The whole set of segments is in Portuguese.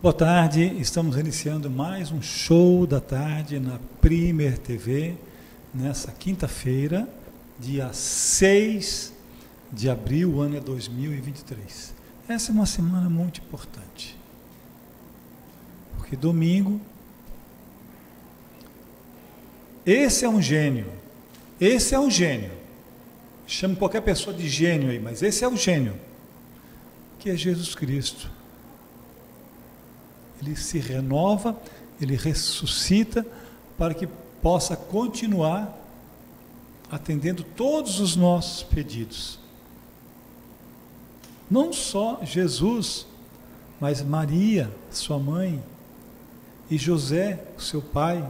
Boa tarde, estamos iniciando mais um show da tarde na Primer TV, nessa quinta-feira, dia 6 de abril, o ano é 2023. Essa é uma semana muito importante, porque domingo, esse é um gênio, chame qualquer pessoa de gênio aí, mas esse é o gênio, que é Jesus Cristo. Ele se renova, ele ressuscita para que possa continuar atendendo todos os nossos pedidos. Não só Jesus, mas Maria, sua mãe, e José, seu pai.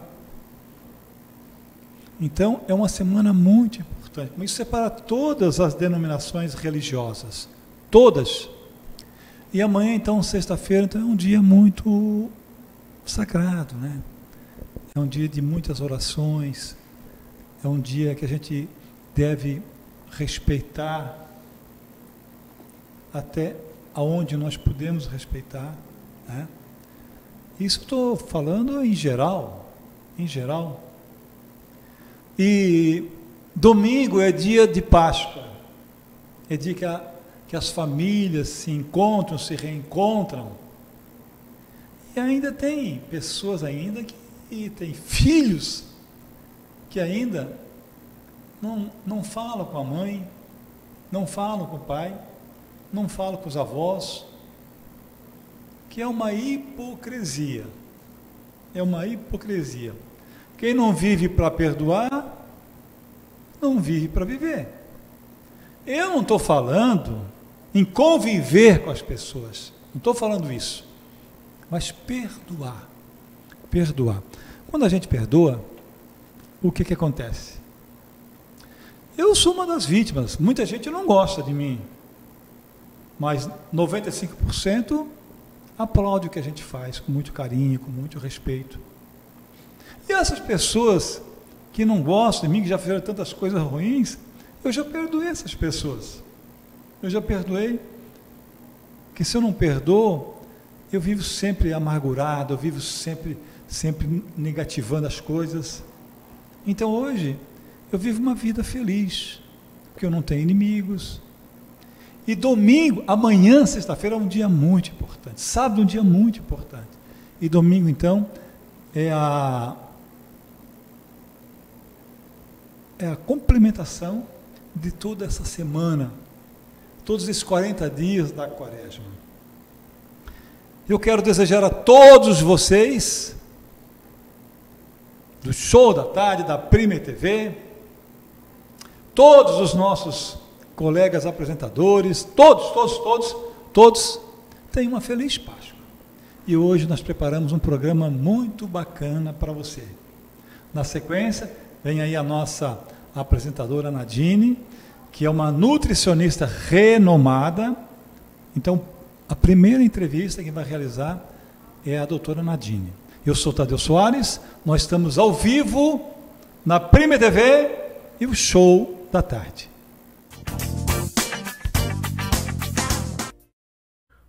Então, é uma semana muito importante. Isso é para todas as denominações religiosas, todas. E amanhã, então, sexta-feira, então, é um dia muito sagrado, né? É um dia de muitas orações, é um dia que a gente deve respeitar até aonde nós podemos respeitar, né? Isso estou falando em geral. E domingo é dia de Páscoa, é dia que as famílias se encontram, se reencontram, e ainda tem pessoas ainda que têm filhos que ainda não falam com a mãe, não falam com o pai, não falam com os avós, que é uma hipocrisia, Quem não vive para perdoar, não vive para viver. Eu não estou falando em conviver com as pessoas, não estou falando isso, mas perdoar. Quando a gente perdoa, o que acontece? Eu sou uma das vítimas, muita gente não gosta de mim, mas 95% aplaude o que a gente faz com muito carinho, com muito respeito. E essas pessoas que não gostam de mim, que já fizeram tantas coisas ruins, eu já perdoei essas pessoas. Que se eu não perdoo, eu vivo sempre amargurado, eu vivo sempre negativando as coisas. Então hoje, eu vivo uma vida feliz, porque eu não tenho inimigos. E domingo, amanhã, sexta-feira, é um dia muito importante. Sábado é um dia muito importante. E domingo, então, é a complementação de toda essa semana, todos esses 40 dias da Quaresma. Eu quero desejar a todos vocês, do show da tarde, da Primer TV, todos os nossos colegas apresentadores, todos tenham uma feliz Páscoa. E hoje nós preparamos um programa muito bacana para você. Na sequência, vem aí a nossa apresentadora Nadine, que é uma nutricionista renomada. Então, a primeira entrevista que vai realizar é a doutora Nadine. Eu sou Tadeu Soares, nós estamos ao vivo na Primer TV e o show da tarde.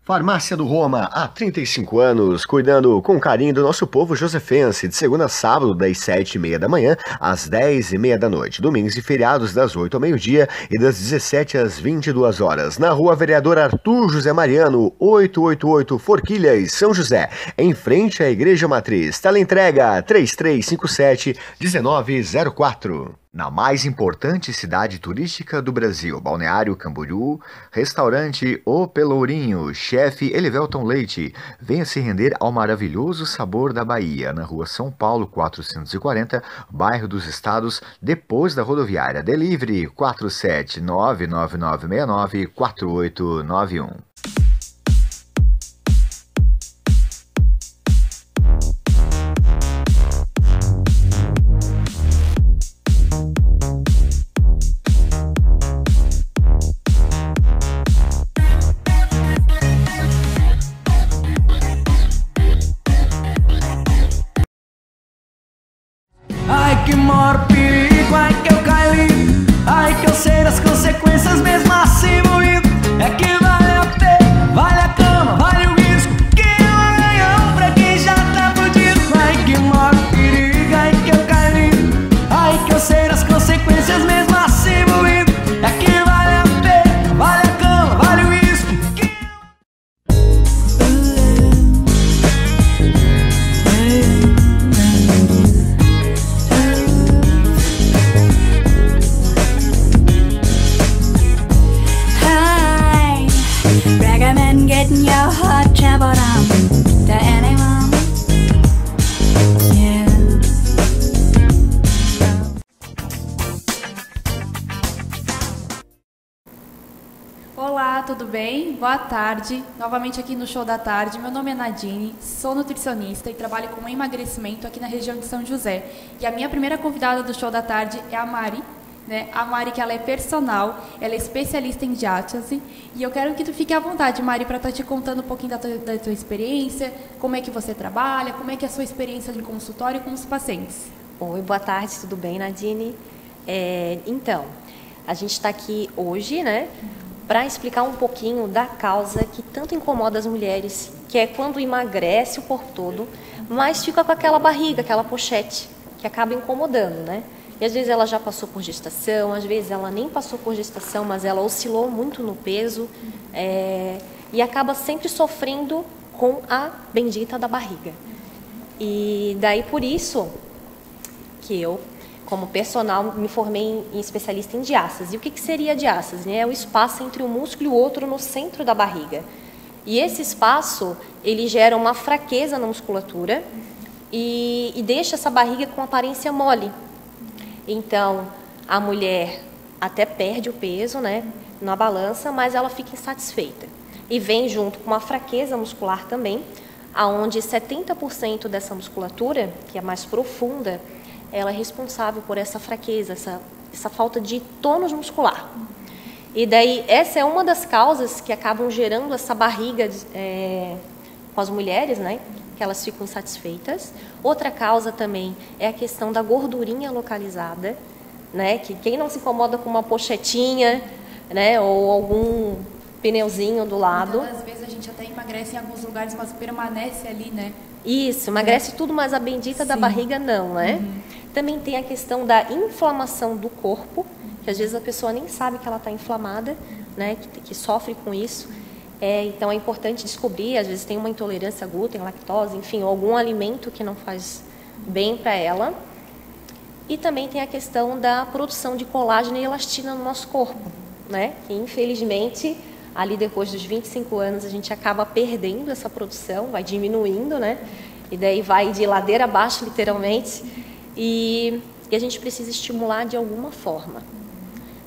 Farmácia do Roma, há 35 anos, cuidando com carinho do nosso povo josefense, de segunda a sábado, das 7h30 da manhã às 10h30 da noite, domingos e feriados das 8 ao meio-dia e das 17 às 22 horas, na rua Vereador Arthur José Mariano, 888 Forquilhas, São José, em frente à Igreja Matriz. Teleentrega 3357-1904. Na mais importante cidade turística do Brasil, Balneário Camboriú, restaurante O Pelourinho, chefe Elivelton Leite. Venha se render ao maravilhoso sabor da Bahia, na rua São Paulo 440, bairro dos Estados, depois da rodoviária. Delivery 47999694891. Ai que maior perigo, ai que eu caí, ai que eu sei das consequências mesmo assim moído. É que vale a pena, vale a cama, vale o risco que eu ganho. tudo bem? Boa tarde. Novamente aqui no Show da Tarde. Meu nome é Nadine, sou nutricionista e trabalho com emagrecimento aqui na região de São José. E a minha primeira convidada do Show da Tarde é a Mari, né? A Mari, que ela é personal, ela é especialista em diátese. E eu quero que tu fique à vontade, Mari, para estar te contando um pouquinho da tua experiência, como é que você trabalha, como é que é a sua experiência de consultório com os pacientes. Oi, boa tarde, tudo bem, Nadine? Então, a gente está aqui hoje, né, para explicar um pouquinho da causa que tanto incomoda as mulheres, que é quando emagrece o corpo todo, mas fica com aquela barriga, aquela pochete, que acaba incomodando, né? E às vezes ela já passou por gestação, às vezes ela nem passou por gestação, mas ela oscilou muito no peso, e acaba sempre sofrendo com a bendita da barriga. E daí por isso que eu, como personal, me formei em especialista em diástase. E o que seria a diástase? É o espaço entre um músculo e o outro no centro da barriga. E esse espaço, ele gera uma fraqueza na musculatura e deixa essa barriga com aparência mole. Então, a mulher até perde o peso, né, na balança, mas ela fica insatisfeita. E vem junto com uma fraqueza muscular também, aonde 70% dessa musculatura, que é mais profunda, ela é responsável por essa fraqueza, essa falta de tônus muscular. E daí, essa é uma das causas que acabam gerando essa barriga com as mulheres, né? Que elas ficam insatisfeitas. Outra causa também é a questão da gordurinha localizada, né? Que quem não se incomoda com uma pochetinha, né? Ou algum pneuzinho do lado. Às vezes a gente até emagrece em alguns lugares, mas permanece ali, né? Isso, emagrece tudo, mas a bendita da barriga não, né? Também tem a questão da inflamação do corpo, que às vezes a pessoa nem sabe que ela está inflamada, né? Que sofre com isso. Então é importante descobrir, às vezes tem uma intolerância a glúten, lactose, enfim, algum alimento que não faz bem para ela. E também tem a questão da produção de colágeno e elastina no nosso corpo, né? Que infelizmente, ali depois dos 25 anos, a gente acaba perdendo essa produção, vai diminuindo, né? E daí vai de ladeira abaixo, literalmente. E a gente precisa estimular de alguma forma.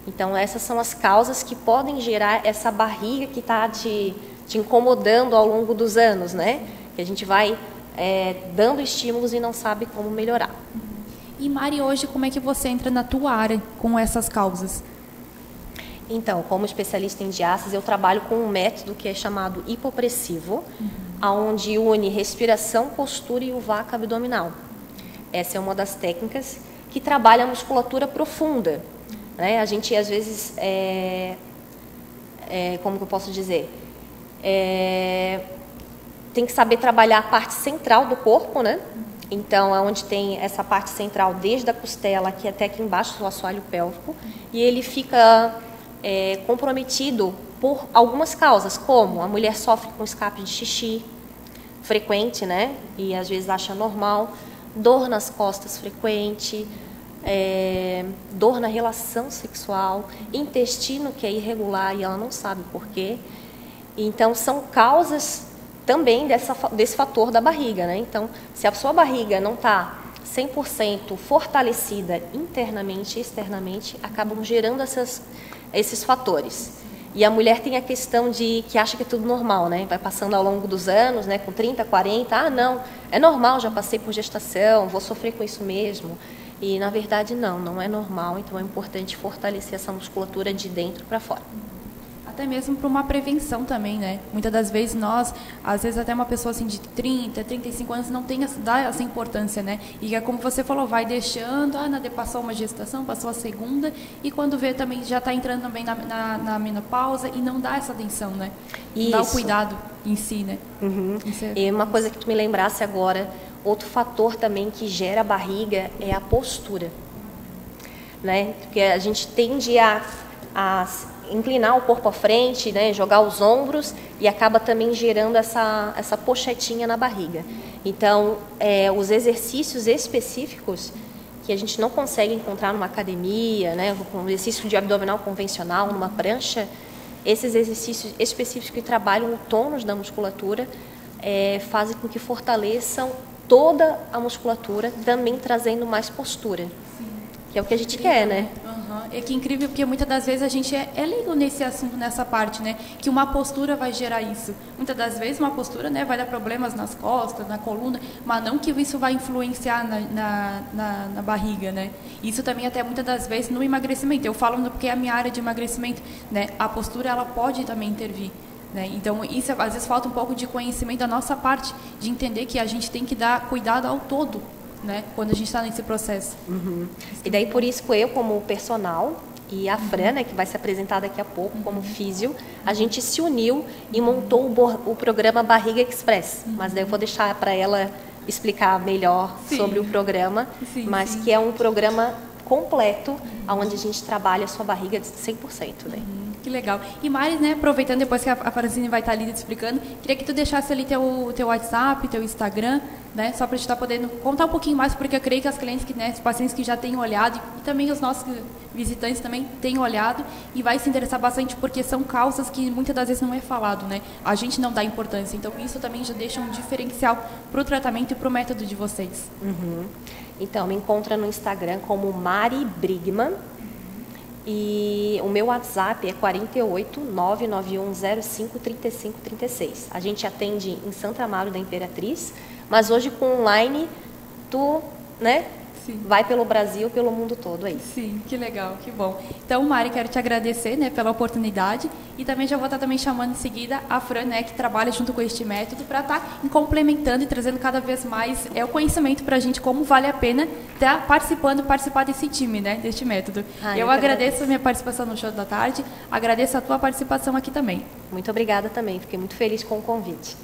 Então, essas são as causas que podem gerar essa barriga que está te incomodando ao longo dos anos, né? Que a gente vai dando estímulos e não sabe como melhorar. E Mari, hoje como é que você entra na tua área com essas causas? Então, como especialista em diástase, eu trabalho com um método que é chamado hipopressivo, onde une respiração, postura e o vácuo abdominal. Essa é uma das técnicas que trabalha a musculatura profunda, né? A gente, às vezes, como que eu posso dizer? Tem que saber trabalhar a parte central do corpo, né? Então, é onde tem essa parte central, desde a costela aqui até aqui embaixo do assoalho pélvico, e ele fica comprometido por algumas causas, como a mulher sofre com escape de xixi frequente, né? E às vezes acha normal, dor nas costas frequente, dor na relação sexual, intestino que é irregular e ela não sabe por quê. Então, são causas também desse fator da barriga, né? Então, se a sua barriga não está 100% fortalecida internamente e externamente, acabam gerando esses fatores. E a mulher tem a questão de que acha que é tudo normal, né? Vai passando ao longo dos anos, né? Com 30, 40, não, é normal, já passei por gestação, vou sofrer com isso mesmo. E, na verdade, não é normal, então é importante fortalecer essa musculatura de dentro para fora. Até mesmo para uma prevenção também, né? Muitas das vezes às vezes até uma pessoa assim de 30, 35 anos não dá essa importância, né? E é como você falou, vai deixando, passou uma gestação, passou a segunda, e quando vê também já está entrando também na menopausa e não dá essa atenção, né? Não dá o cuidado em si, né? E uma coisa que tu me lembrasse agora, outro fator também que gera barriga é a postura, né? Porque a gente tende a inclinar o corpo à frente, né, jogar os ombros e acaba também gerando essa pochetinha na barriga. Então, os exercícios específicos que a gente não consegue encontrar numa academia, né, um exercício de abdominal convencional, numa prancha, esses exercícios específicos que trabalham o tônus da musculatura fazem com que fortaleçam toda a musculatura, também trazendo mais postura. que é o que a gente quer, né? É que incrível, porque muitas das vezes a gente é leigo nesse assunto, nessa parte, né? Que uma postura vai gerar isso. Muitas das vezes uma postura, né, vai dar problemas nas costas, na coluna, mas não que isso vai influenciar na barriga, né? Isso também até muitas das vezes no emagrecimento. Eu falo porque é a minha área de emagrecimento, né? A postura, ela pode também intervir. Né? Então, isso às vezes falta um pouco de conhecimento da nossa parte, de entender que a gente tem que dar cuidado ao todo, né? Quando a gente está nesse processo. E daí, por isso, eu como personal e a Fran, né, que vai se apresentar daqui a pouco como físio, a gente se uniu e montou o programa Barriga Express. Mas daí eu vou deixar para ela explicar melhor sobre o programa, mas que é um programa completo, onde a gente trabalha a sua barriga de 100%, né? Que legal. E Mari, né, aproveitando depois que a Francine vai estar ali te explicando, queria que tu deixasse ali teu WhatsApp, teu Instagram, né, só para a gente estar podendo contar um pouquinho mais, porque eu creio que as clientes, os pacientes que já têm olhado, e também os nossos visitantes também têm olhado, e vai se interessar bastante, porque são causas que muitas das vezes não é falado, né? A gente não dá importância, então isso também já deixa um diferencial para o tratamento e para o método de vocês. Então, me encontra no Instagram como Mari Brigman. E o meu WhatsApp é 48 99105 3536. A gente atende em Santa Amaro da Imperatriz, mas hoje com online, né? Vai pelo Brasil, pelo mundo todo aí. Sim, que legal, que bom. Então, Mari, quero te agradecer, né, pela oportunidade, e também já vou estar também chamando em seguida a Fran, né, que trabalha junto com este método, para estar complementando e trazendo cada vez mais o conhecimento para a gente, como vale a pena estar participar desse time, né, deste método. Eu agradeço a minha participação no Show da Tarde, agradeço a tua participação aqui também. Muito obrigada também, fiquei muito feliz com o convite.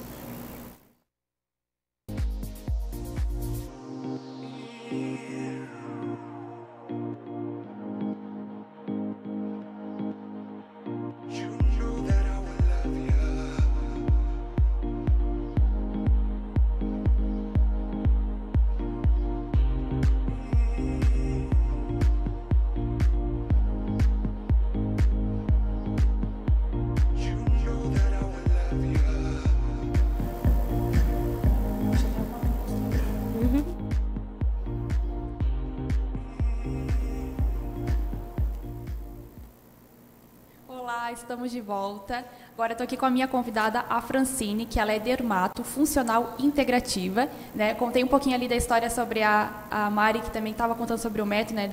Olá, estamos de volta. Agora estou aqui com a minha convidada, a Francine, que ela é dermato funcional integrativa, né? Contei um pouquinho ali da história sobre a Mari, que também estava contando sobre o método, né,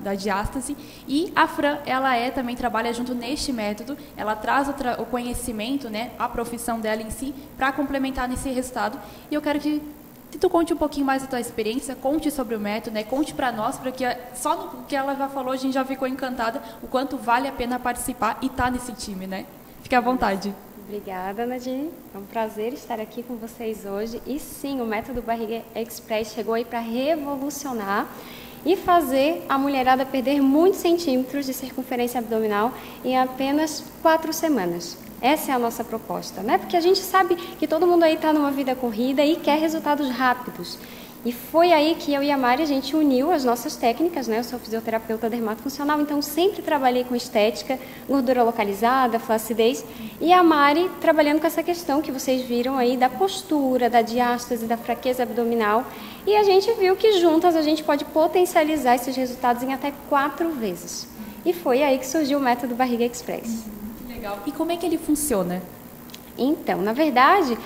da diástase. E a Fran, ela também trabalha junto neste método. Ela traz o conhecimento, né, a profissão dela em si, para complementar nesse resultado. E eu quero que tu conte um pouquinho mais da tua experiência, conte sobre o método, né? Conte para nós, porque só no que ela já falou, a gente já ficou encantada, o quanto vale a pena participar e estar nesse time, né? Fique à vontade. Obrigada, Nadine. É um prazer estar aqui com vocês hoje. E sim, o método Barriga Express chegou aí para revolucionar e fazer a mulherada perder muitos centímetros de circunferência abdominal em apenas 4 semanas. Essa é a nossa proposta, né? Porque a gente sabe que todo mundo aí está numa vida corrida e quer resultados rápidos. E foi aí que eu e a Mari, a gente uniu as nossas técnicas, né? Eu sou fisioterapeuta dermatofuncional, então sempre trabalhei com estética, gordura localizada, flacidez. E a Mari trabalhando com essa questão que vocês viram aí da postura, da diástase, da fraqueza abdominal. E a gente viu que juntas a gente pode potencializar esses resultados em até 4 vezes. E foi aí que surgiu o método Barriga Express. Legal. E como é que ele funciona? Então, na verdade,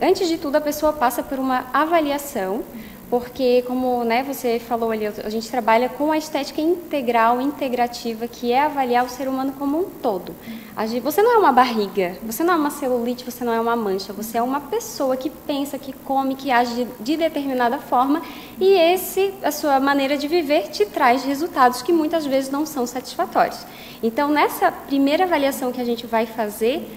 antes de tudo, a pessoa passa por uma avaliação, porque, como, né, você falou ali, a gente trabalha com a estética integral, integrativa, que é avaliar o ser humano como um todo. Você não é uma barriga, você não é uma celulite, você não é uma mancha, você é uma pessoa que pensa, que come, que age de determinada forma, e a sua maneira de viver te traz resultados que muitas vezes não são satisfatórios. Então, nessa primeira avaliação que a gente vai fazer,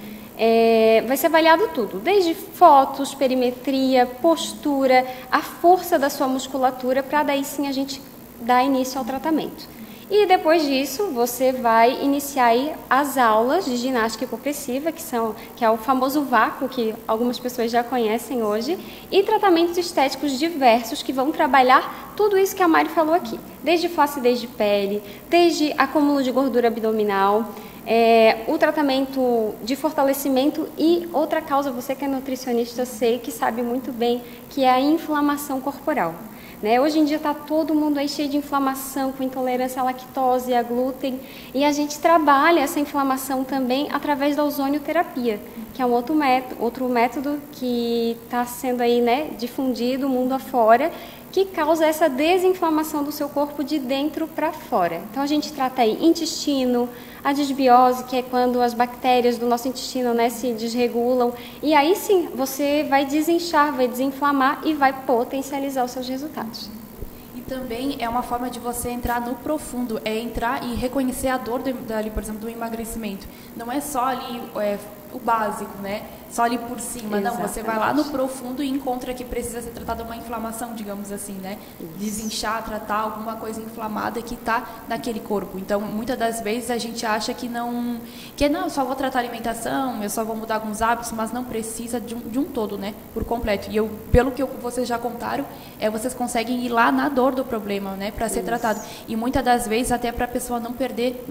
vai ser avaliado tudo, desde fotos, perimetria, postura, a força da sua musculatura, para daí sim a gente dar início ao tratamento. E depois disso, você vai iniciar aí as aulas de ginástica hipopressiva, que é o famoso vácuo, que algumas pessoas já conhecem hoje, e tratamentos estéticos diversos que vão trabalhar tudo isso que a Mari falou aqui, desde flacidez de pele, desde acúmulo de gordura abdominal, o tratamento de fortalecimento e outra causa, você que é nutricionista, eu sei que sabe muito bem, que é a inflamação corporal. Né? Hoje em dia está todo mundo aí cheio de inflamação, com intolerância à lactose e a glúten, e a gente trabalha essa inflamação também através da ozonioterapia, que é um outro método que está sendo aí, né, difundido mundo afora, que causa essa desinflamação do seu corpo de dentro para fora. Então a gente trata aí intestino, a disbiose, que é quando as bactérias do nosso intestino, né, se desregulam, e aí sim você vai desinchar, vai desinflamar e vai potencializar os seus resultados. E também é uma forma de você entrar no profundo, é entrar e reconhecer a dor ali, por exemplo, do emagrecimento. Não é só ali o básico, né? Só ali por cima. Exatamente. Não, você vai lá no profundo e encontra que precisa ser tratada uma inflamação, digamos assim, né? Desinchar, tratar alguma coisa inflamada que está naquele corpo. Então, muitas das vezes a gente acha que não, eu só vou tratar a alimentação, eu só vou mudar alguns hábitos, mas não precisa de um todo, né? Por completo. E pelo que vocês já contaram, vocês conseguem ir lá na dor do problema, né? Para ser tratado. E muitas das vezes até para a pessoa não perder,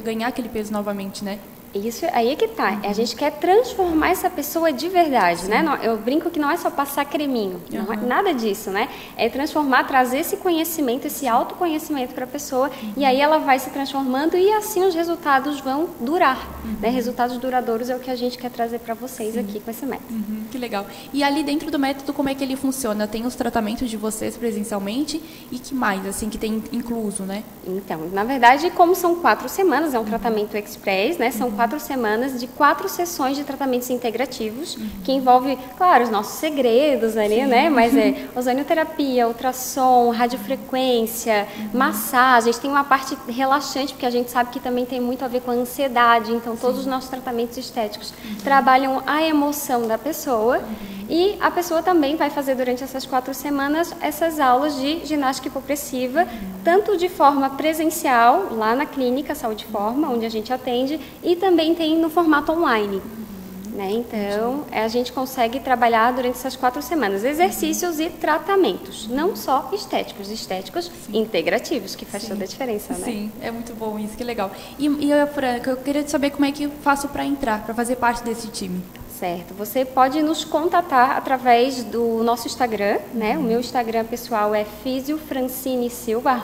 ganhar aquele peso novamente, né? Isso aí é que tá. A gente quer transformar essa pessoa de verdade, né? Eu brinco que não é só passar creminho, não é nada disso, né? É transformar, trazer esse conhecimento, esse autoconhecimento para a pessoa, e aí ela vai se transformando e assim os resultados vão durar, né? Resultados duradouros é o que a gente quer trazer para vocês aqui com esse método. Que legal. E ali dentro do método, como é que ele funciona? Tem os tratamentos de vocês presencialmente e que mais, assim, que tem incluso, né? Então, na verdade, como são 4 semanas, é um tratamento express, né? São 4 semanas de 4 sessões de tratamentos integrativos, que envolve, claro, os nossos segredos ali, né? Mas ozonioterapia, ultrassom, radiofrequência, massagem. A gente tem uma parte relaxante, porque a gente sabe que também tem muito a ver com a ansiedade. Então, todos os nossos tratamentos estéticos trabalham a emoção da pessoa. E a pessoa também vai fazer durante essas 4 semanas essas aulas de ginástica hipopressiva, tanto de forma presencial, lá na clínica Saúde Forma, onde a gente atende, e também tem no formato online. Né? Então, a gente consegue trabalhar durante essas 4 semanas exercícios e tratamentos, não só estéticos integrativos, que faz toda a diferença, né? Sim, é muito bom isso, que legal. E Franca, eu queria saber como é que eu faço para entrar, para fazer parte desse time. Certo, você pode nos contatar através do nosso Instagram, né? O meu Instagram pessoal é @fisiofrancinesilva,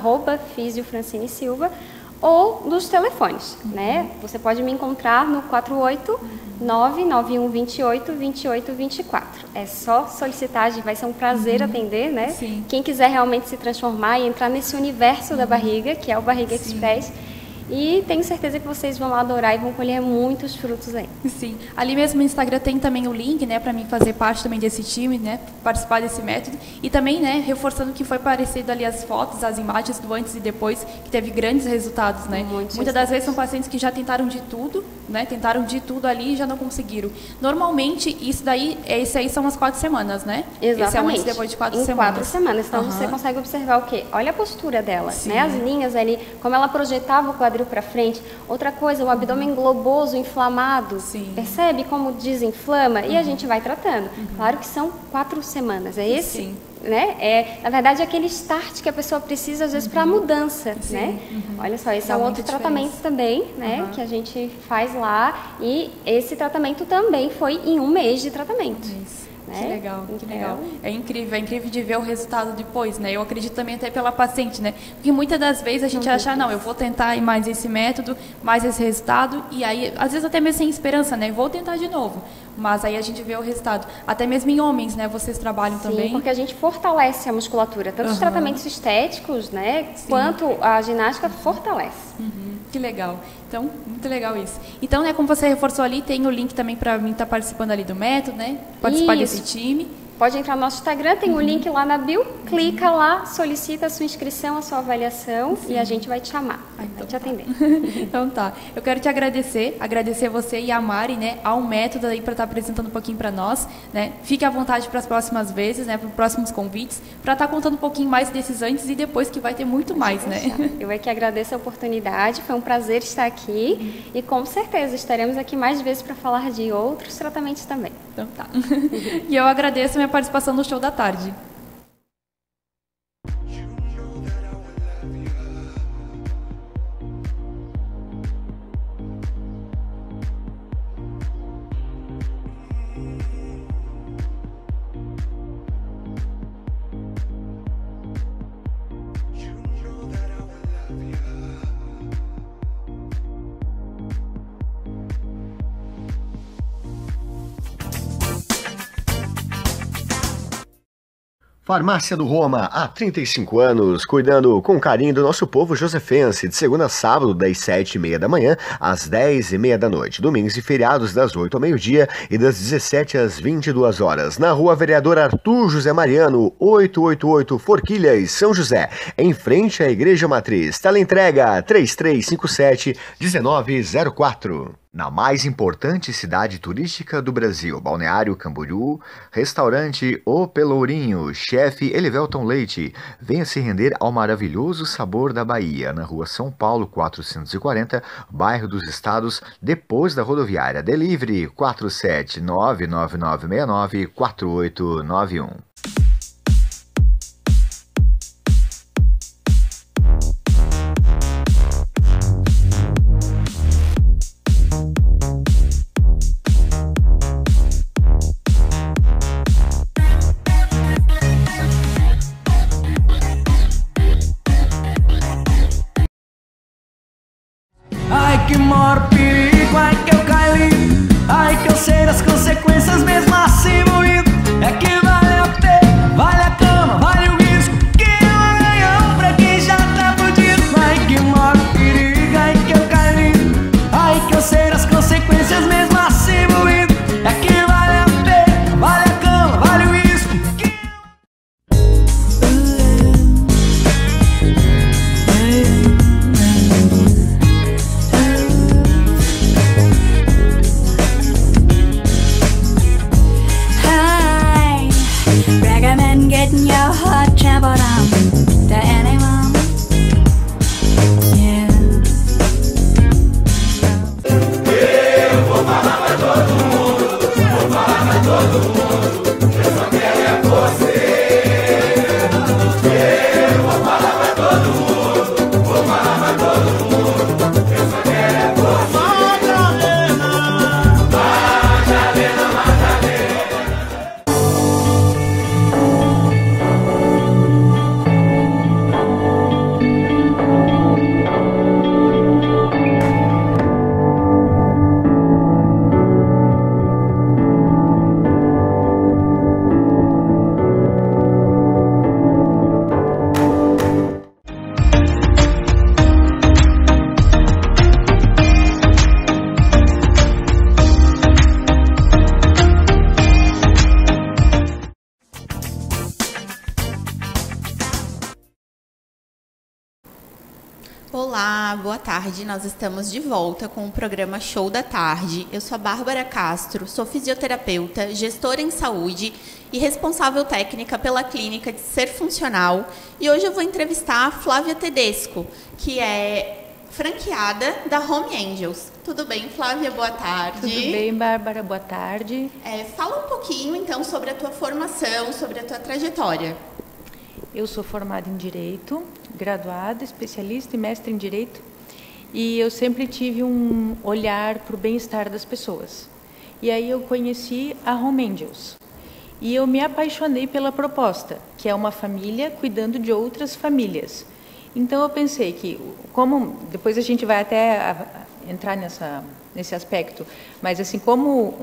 ou dos telefones, né? Você pode me encontrar no 489-9128-2824. É só solicitar, vai ser um prazer atender, né? Sim. Quem quiser realmente se transformar e entrar nesse universo da barriga, que é o Barriga Express. E tenho certeza que vocês vão adorar e vão colher muitos frutos aí. Sim. Ali mesmo no Instagram tem também o link, né, para mim fazer parte também desse time, né, participar desse método. E também, né, reforçando que foi parecido ali as fotos, as imagens do antes e depois, que teve grandes resultados, né? Muitas das vezes são pacientes que já tentaram de tudo, né, tentaram de tudo ali e já não conseguiram. Normalmente, esse aí são as 4 semanas, né? Exatamente. Esse é o antes e depois de 4 semanas. Em 4 semanas. Então, você consegue observar o quê? Olha a postura dela, né? As linhas ali, como ela projetava o quadril para frente. Outra coisa, o abdômen globoso, inflamado. Sim. Percebe como desinflama? E a gente vai tratando. Claro que são 4 semanas. É esse, Sim. né? Na verdade, é aquele start que a pessoa precisa, às vezes, para a mudança, né? Olha só, esse é um outro tratamento também, né? Que a gente faz lá. E esse tratamento também foi em 1 mês de tratamento. Isso. Né? Que legal, que legal. É incrível de ver o resultado depois, né? Eu acredito também até pela paciente, né? Porque muitas das vezes a gente acha, não, eu vou tentar mais esse método, mais esse resultado, e aí, às vezes até mesmo sem esperança, né? Vou tentar de novo. Mas aí a gente vê o resultado. Até mesmo em homens, né? Vocês trabalham também. Sim, porque a gente fortalece a musculatura, tanto os tratamentos estéticos, né? Quanto a ginástica fortalece. Que legal. Então, muito legal isso. Então, né, como você reforçou ali, tem o link também para mim estar participando ali do método, né? Participar desse time. Pode entrar no nosso Instagram, tem o link lá na bio, clica lá, solicita a sua inscrição, a sua avaliação e a gente vai te chamar, vai te atender. Então tá, eu quero te agradecer você e a Mari, né, ao método aí para estar apresentando um pouquinho para nós, né? Fique à vontade para as próximas vezes, né, para os próximos convites, para estar contando um pouquinho mais desses antes e depois, que vai ter muito mais, né? Eu é que agradeço a oportunidade, foi um prazer estar aqui e com certeza estaremos aqui mais vezes para falar de outros tratamentos também. Então tá. E eu agradeço a minha participação no Show da Tarde. Farmácia do Roma, há 35 anos, cuidando com carinho do nosso povo josefense, de segunda a sábado, das 7h30 da manhã às 10h30 da noite, domingos e feriados das 8 ao meio-dia e das 17 às 22 horas, na Rua Vereador Arthur José Mariano, 888 Forquilhas, São José, em frente à Igreja Matriz. Teleentrega 3357-1904. Na mais importante cidade turística do Brasil, Balneário Camboriú, restaurante O Pelourinho, chefe Elivelton Leite. Venha se render ao maravilhoso sabor da Bahia, na Rua São Paulo 440, bairro dos Estados, depois da rodoviária. Delivery 47999694891. Ai que maior perigo, ai que eu caí, ai que eu sei das consequências mesmo assim moído. É que vale a pena, vale a cama, vale o risco, que é um ganhão pra quem já tá fudido. Ai que maior perigo, ai que eu caí, ai que eu sei das consequências mesmo assim moído. É que vale a pena, vale a cama, vale o risco, que recommend getting your heart trampled on to anyone. Yeah. Eu vou falar pra todo mundo, vou falar pra todo mundo, eu só quero é você. Eu vou falar pra todo mundo, vou falar pra todo mundo, eu só quero é você. Madalena, Madalena. Olá, boa tarde. Nós estamos de volta com o programa Show da Tarde. Eu sou a Bárbara Castro, sou fisioterapeuta, gestora em saúde e responsável técnica pela clínica de Ser Funcional. E hoje eu vou entrevistar a Flávia Tedesco, que é franqueada da Home Angels. Tudo bem, Flávia? Boa tarde. Tudo bem, Bárbara? Boa tarde. Fala um pouquinho, então, sobre a tua formação, sobre a tua trajetória. Eu sou formada em Direito, graduada, especialista e mestre em Direito, e eu sempre tive um olhar para o bem-estar das pessoas. E aí eu conheci a Home Angels, e eu me apaixonei pela proposta, que é uma família cuidando de outras famílias. Então eu pensei que, como depois a gente vai até entrar nesse aspecto, mas assim, como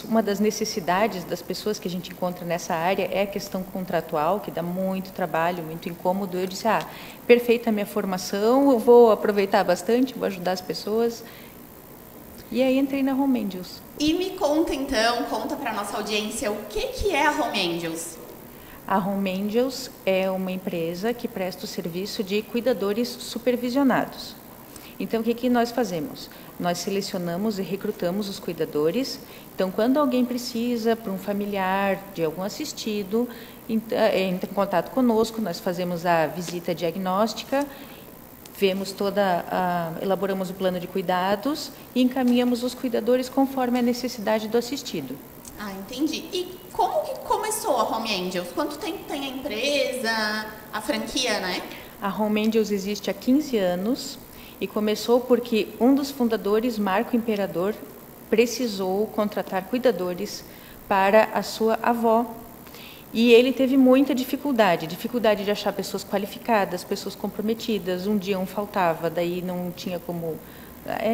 uma das necessidades das pessoas que a gente encontra nessa área é a questão contratual, que dá muito trabalho, muito incômodo, eu disse, perfeita a minha formação, eu vou aproveitar bastante, vou ajudar as pessoas. E aí entrei na Home Angels. E me conta então, conta para a nossa audiência, o que é a Home Angels? A Home Angels é uma empresa que presta o serviço de cuidadores supervisionados. Então, o que nós fazemos? Nós selecionamos e recrutamos os cuidadores. Então, quando alguém precisa, para um familiar, de algum assistido, entra em contato conosco, nós fazemos a visita diagnóstica, elaboramos o plano de cuidados e encaminhamos os cuidadores conforme a necessidade do assistido. Entendi. E como que começou a Home Angels? Quanto tempo tem a empresa, a franquia, né? A Home Angels existe há 15 anos. E começou porque um dos fundadores, Marco Imperador, precisou contratar cuidadores para a sua avó. E ele teve muita dificuldade de achar pessoas qualificadas, pessoas comprometidas. Um dia um faltava, daí não tinha como...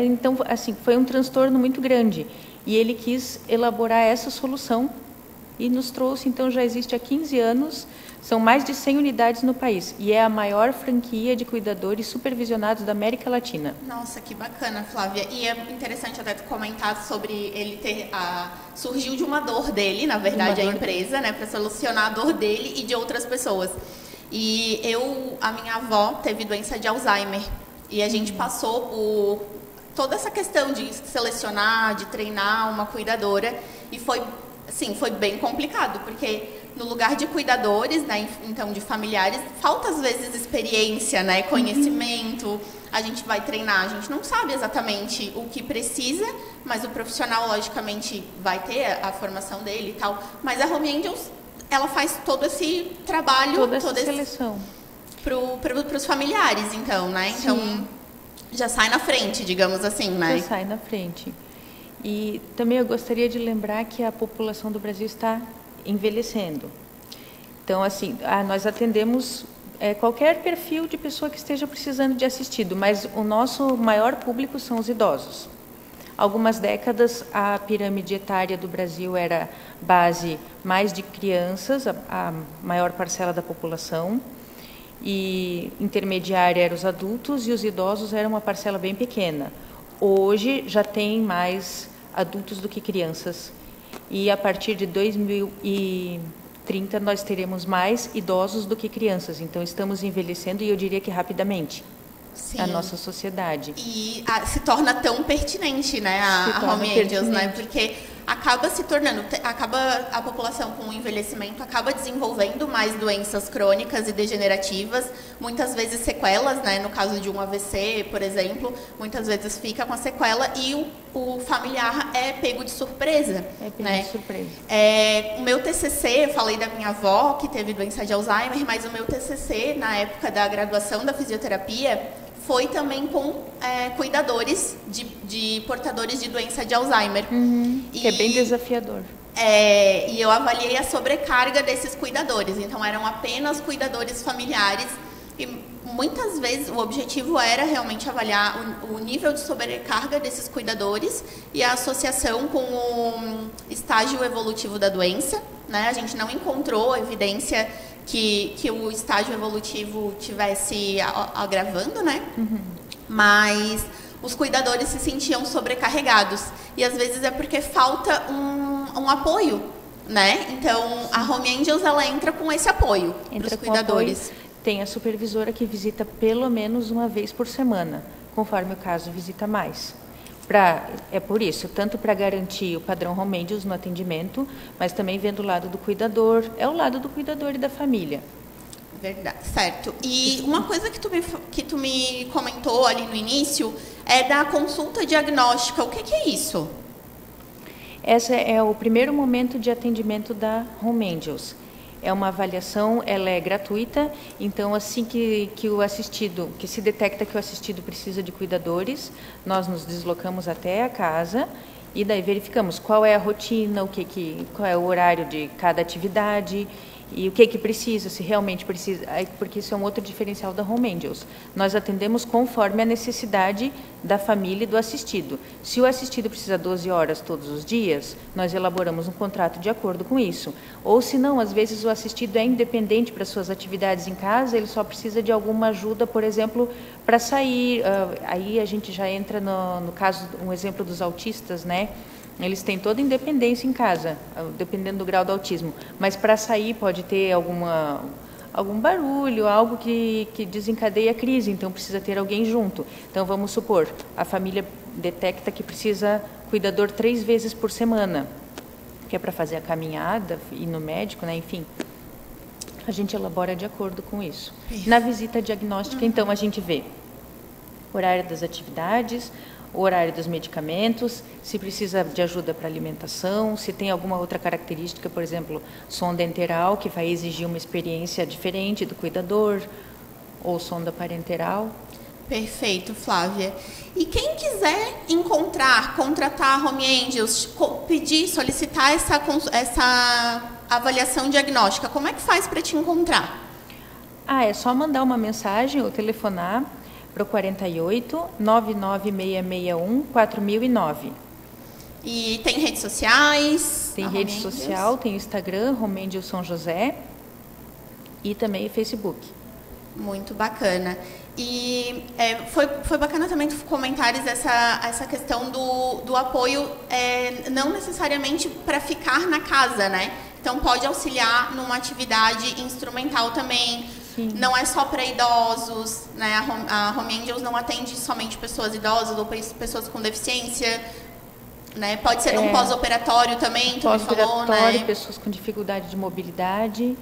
Então, assim, foi um transtorno muito grande. E ele quis elaborar essa solução e nos trouxe, então já existe há 15 anos, São mais de 100 unidades no país e é a maior franquia de cuidadores supervisionados da América Latina. Nossa, que bacana, Flávia. E é interessante até tu comentar sobre ele ter... surgiu de uma dor dele, na verdade, a empresa, né? Para solucionar a dor dele e de outras pessoas. E a minha avó teve doença de Alzheimer. E a gente passou por toda essa questão de selecionar, de treinar uma cuidadora. E foi bem complicado, porque no lugar de cuidadores, né, então de familiares, falta às vezes experiência, né, conhecimento. A gente vai treinar, a gente não sabe exatamente o que precisa, mas o profissional, logicamente, vai ter a formação dele e tal. Mas a Home Angels, ela faz todo esse trabalho, toda essa seleção para os familiares, então, né? Sim. Então, já sai na frente, digamos assim, né? Já sai na frente. E também eu gostaria de lembrar que a população do Brasil está envelhecendo. Então, assim, nós atendemos qualquer perfil de pessoa que esteja precisando de assistido, mas o nosso maior público são os idosos. Algumas décadas, a pirâmide etária do Brasil era base mais de crianças, a maior parcela da população, e intermediária eram os adultos, e os idosos eram uma parcela bem pequena. Hoje, já tem mais adultos do que crianças. E a partir de 2030 nós teremos mais idosos do que crianças. Então estamos envelhecendo, e eu diria que rapidamente. Sim. A nossa sociedade. E se torna tão pertinente, né, a Home Angels, né? Porque acaba se tornando, a população com o envelhecimento acaba desenvolvendo mais doenças crônicas e degenerativas, muitas vezes sequelas, né? No caso de um AVC, por exemplo, muitas vezes fica com a sequela e o familiar é pego de surpresa. É pego né? de surpresa. O meu TCC, eu falei da minha avó, que teve doença de Alzheimer, mas o meu TCC, na época da graduação da fisioterapia, foi também com cuidadores de portadores de doença de Alzheimer. Que é bem desafiador. E eu avaliei a sobrecarga desses cuidadores. Então, eram apenas cuidadores familiares. E muitas vezes o objetivo era realmente avaliar o nível de sobrecarga desses cuidadores e a associação com o estágio evolutivo da doença. Né? A gente não encontrou evidência que o estágio evolutivo tivesse agravando, né? Mas os cuidadores se sentiam sobrecarregados. E às vezes é porque falta um apoio, né? Então, a Home Angels, ela entra com esse apoio para os cuidadores. Tem a supervisora que visita pelo menos uma vez por semana, conforme o caso, visita mais. É por isso, tanto para garantir o padrão Home Angels no atendimento, mas também vendo o lado do cuidador, é o lado do cuidador e da família. Verdade, certo. E uma coisa que tu me comentou ali no início é da consulta diagnóstica. O que é isso? Esse é o primeiro momento de atendimento da Home Angels. É uma avaliação, ela é gratuita, então assim que o assistido, que se detecta que o assistido precisa de cuidadores, nós nos deslocamos até a casa e daí verificamos qual é a rotina, qual é o horário de cada atividade e o que precisa, se realmente precisa, porque isso é um outro diferencial da Home Angels. Nós atendemos conforme a necessidade da família e do assistido. Se o assistido precisa 12 horas todos os dias, nós elaboramos um contrato de acordo com isso. Ou se não, às vezes o assistido é independente para suas atividades em casa, ele só precisa de alguma ajuda, por exemplo, para sair. Aí a gente já entra no caso, um exemplo dos autistas, né? Eles têm toda a independência em casa, dependendo do grau do autismo. Mas para sair pode ter algum barulho, algo que desencadeia a crise, então precisa ter alguém junto. Então vamos supor, a família detecta que precisa cuidador 3 vezes por semana, que é para fazer a caminhada, ir no médico, né? Enfim. A gente elabora de acordo com isso. Na visita diagnóstica, então, a gente vê o horário das atividades, o horário dos medicamentos, se precisa de ajuda para alimentação, se tem alguma outra característica, por exemplo, sonda enteral, que vai exigir uma experiência diferente do cuidador, ou sonda parenteral. Perfeito, Flávia. E quem quiser contratar a Home Angels, solicitar essa avaliação diagnóstica, como é que faz para te encontrar? É só mandar uma mensagem ou telefonar para o 48 99661 4009. E tem redes sociais? Tem rede social, tem Instagram, Home Angels São José. e também Facebook. Muito bacana. E foi bacana também tu comentares essa questão do apoio, não necessariamente para ficar na casa, né? Então, pode auxiliar numa atividade instrumental também. Sim. Não é só para idosos, né? A Home Angels não atende somente pessoas idosas ou pessoas com deficiência, né? Pode ser num pós-operatório também, tu me falou, né? Pessoas com dificuldade de mobilidade.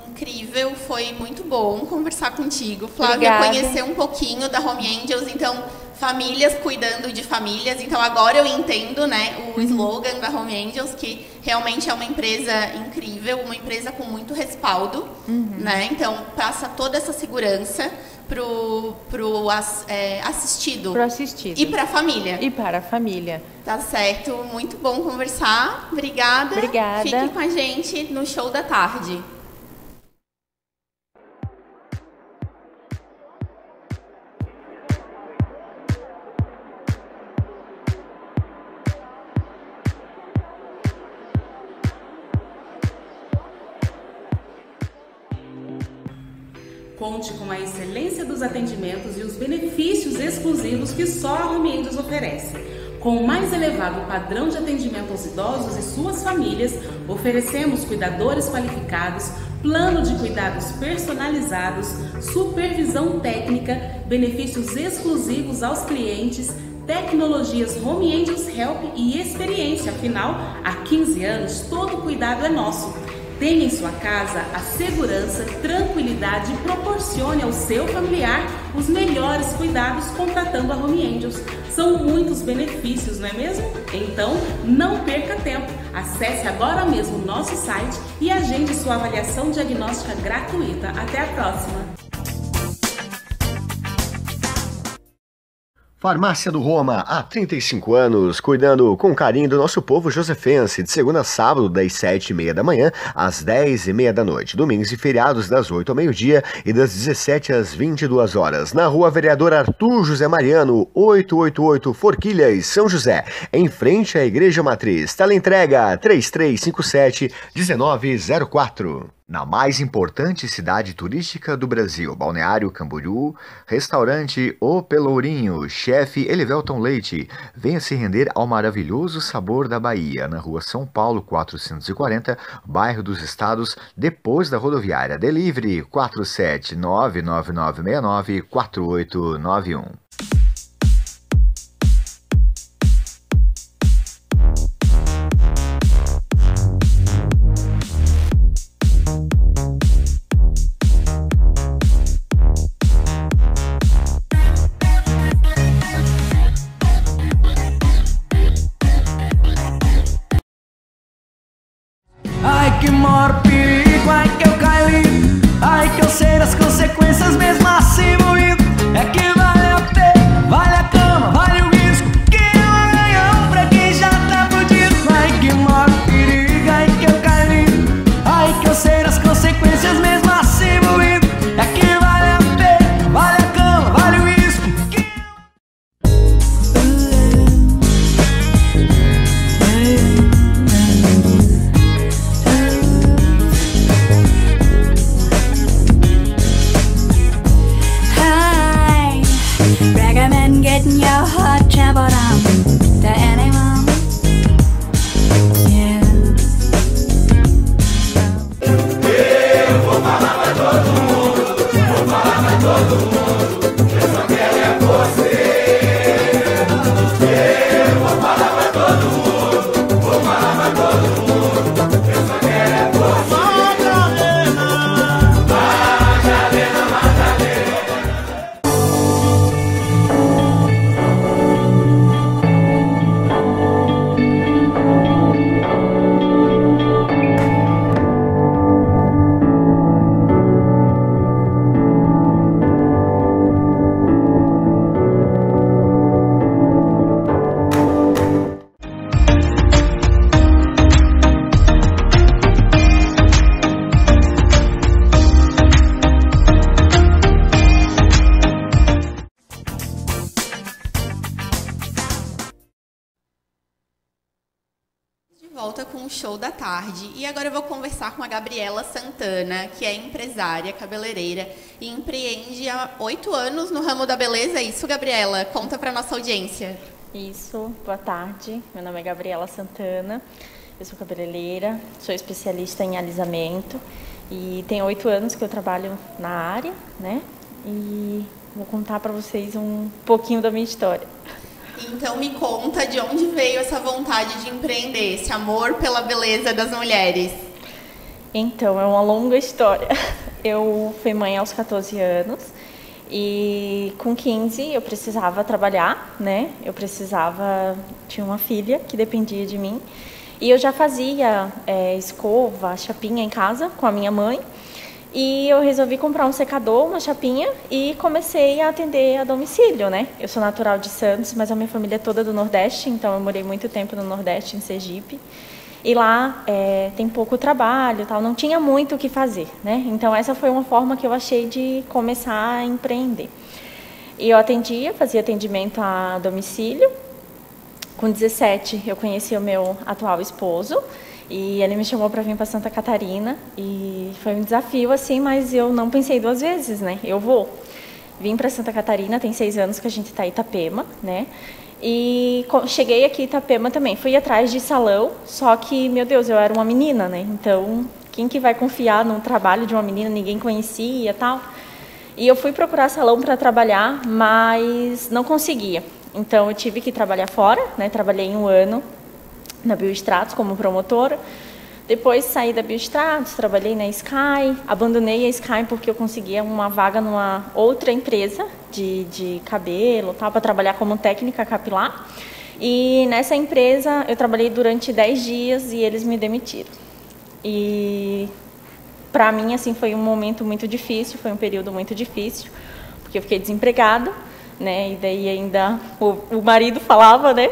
Incrível, foi muito bom conversar contigo, Flávia. Obrigada. Conhecer um pouquinho da Home Angels, então, famílias cuidando de famílias. Então, agora eu entendo, né, o slogan da Home Angels, que realmente é uma empresa incrível, uma empresa com muito respaldo, né? Então, passa toda essa segurança pro assistido. Pro assistido. E para a família. E para a família. Tá certo, muito bom conversar. Obrigada. Obrigada. Fique com a gente no Show da Tarde. Conte com a excelência dos atendimentos e os benefícios exclusivos que só a Home Angels oferece. Com o mais elevado padrão de atendimento aos idosos e suas famílias, oferecemos cuidadores qualificados, plano de cuidados personalizados, supervisão técnica, benefícios exclusivos aos clientes, tecnologias Home Angels Help e experiência. Afinal, há 15 anos, todo cuidado é nosso. Tenha em sua casa a segurança, tranquilidade e proporcione ao seu familiar os melhores cuidados contratando a Home Angels. São muitos benefícios, não é mesmo? Então, não perca tempo. Acesse agora mesmo o nosso site e agende sua avaliação diagnóstica gratuita. Até a próxima! Farmácia do Roma, há 35 anos, cuidando com carinho do nosso povo josefense, de segunda a sábado, das 7h30 da manhã às 10h30 da noite, domingos e feriados das 8 ao meio-dia e das 17 às 22 horas, na Rua Vereador Arthur José Mariano, 888 Forquilhas, São José, em frente à Igreja Matriz. Teleentrega 3357-1904. Na mais importante cidade turística do Brasil, Balneário Camboriú, restaurante O Pelourinho, chefe Elivelton Leite. Venha se render ao maravilhoso sabor da Bahia, na Rua São Paulo 440, bairro dos Estados, depois da rodoviária. Delivery 47999694891. Ai que maior perigo, ai que eu caí, ai que eu sei das consequências mesmo assim moído. É que vale a pena, vale a cama, vale o risco, que é um ganhão pra quem já tá fudido. Ai que maior perigo, ai que eu caí, ai que eu sei das consequências mesmo assim moído. É que vale a pena, vale a cama, vale o risco, que recommend getting your heart trampled on to anyone. Yeah. Eu vou falar pra todo mundo, vou falar pra todo mundo, eu só quero é você. Eu vou falar pra todo mundo, vou falar pra todo mundo, eu só quero é você. Madalena, Madalena. com o Show da Tarde. E agora eu vou conversar com a Gabriela Santana, que é empresária, cabeleireira e empreende há 8 anos no ramo da beleza. É isso, Gabriela? Conta para nossa audiência. Isso, boa tarde. Meu nome é Gabriela Santana, eu sou cabeleireira, sou especialista em alisamento e tem 8 anos que eu trabalho na área, né? E vou contar para vocês um pouquinho da minha história. Então me conta de onde veio essa vontade de empreender, esse amor pela beleza das mulheres. Então, é uma longa história. Eu fui mãe aos 14 anos e com 15 eu precisava trabalhar, né? Tinha uma filha que dependia de mim e eu já fazia escova, chapinha em casa com a minha mãe. E eu resolvi comprar um secador, uma chapinha e comecei a atender a domicílio, né? Eu sou natural de Santos, mas a minha família é toda do Nordeste, então eu morei muito tempo no Nordeste, em Sergipe. E lá tem pouco trabalho, tal, não tinha muito o que fazer, né? Então essa foi uma forma que eu achei de começar a empreender. E eu fazia atendimento a domicílio. Com 17 eu conheci o meu atual esposo. E ele me chamou para vir para Santa Catarina e foi um desafio assim, mas eu não pensei 2 vezes, né? Eu vou. Vim para Santa Catarina, tem 6 anos que a gente está em Itapema, né? E cheguei aqui em Itapema também, fui atrás de salão, só que, meu Deus, eu era uma menina, né? Então, quem que vai confiar no trabalho de uma menina, ninguém conhecia e tal. E eu fui procurar salão para trabalhar, mas não conseguia. Então, eu tive que trabalhar fora, né? Trabalhei 1 ano na Biostratos como promotora. Depois saí da Biostratos, trabalhei na Sky, abandonei a Sky porque eu conseguia uma vaga numa outra empresa de cabelo, tal, para trabalhar como técnica capilar. E nessa empresa eu trabalhei durante 10 dias e eles me demitiram. E para mim assim foi um momento muito difícil, foi um período muito difícil, porque eu fiquei desempregada, né? E daí ainda o marido falava, né?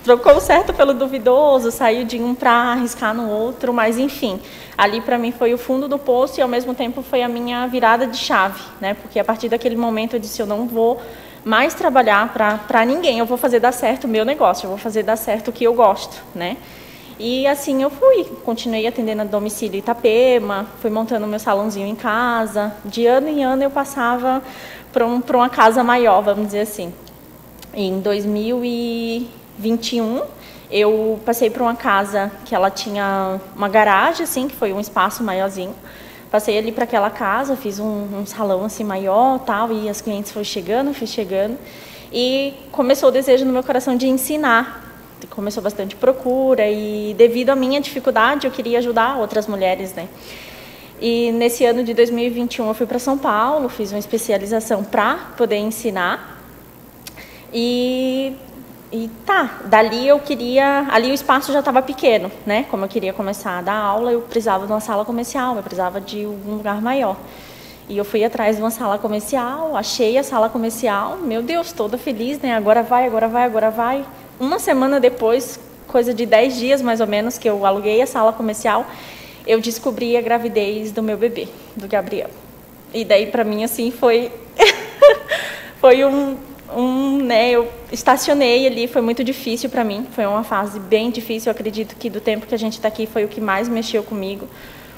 Trocou o certo pelo duvidoso, saiu de um para arriscar no outro, mas enfim, ali para mim foi o fundo do poço e ao mesmo tempo foi a minha virada de chave, né? Porque a partir daquele momento eu disse, eu não vou mais trabalhar para ninguém, eu vou fazer dar certo o meu negócio, eu vou fazer dar certo o que eu gosto, né? E assim eu continuei atendendo a domicílio em Itapema, fui montando meu salãozinho em casa, de ano em ano eu passava para uma casa maior, vamos dizer assim. E em 2021, eu passei por uma casa que ela tinha uma garagem, assim, que foi um espaço maiorzinho. Passei ali para aquela casa, fiz um salão assim maior, tal, e as clientes foram chegando, e começou o desejo no meu coração de ensinar. Começou bastante procura e devido à minha dificuldade, eu queria ajudar outras mulheres, né? E nesse ano de 2021 eu fui para São Paulo, fiz uma especialização para poder ensinar. E dali ali o espaço já estava pequeno, né? Como eu queria começar a dar aula, eu precisava de uma sala comercial, eu precisava de um lugar maior. E eu fui atrás de uma sala comercial, achei a sala comercial, meu Deus, toda feliz, né? Agora vai. Uma semana depois, coisa de 10 dias mais ou menos, que eu aluguei a sala comercial, eu descobri a gravidez do meu bebê, do Gabriel. E daí para mim assim foi né, eu estacionei ali, foi muito difícil para mim, foi uma fase bem difícil, eu acredito que do tempo que a gente está aqui foi o que mais mexeu comigo,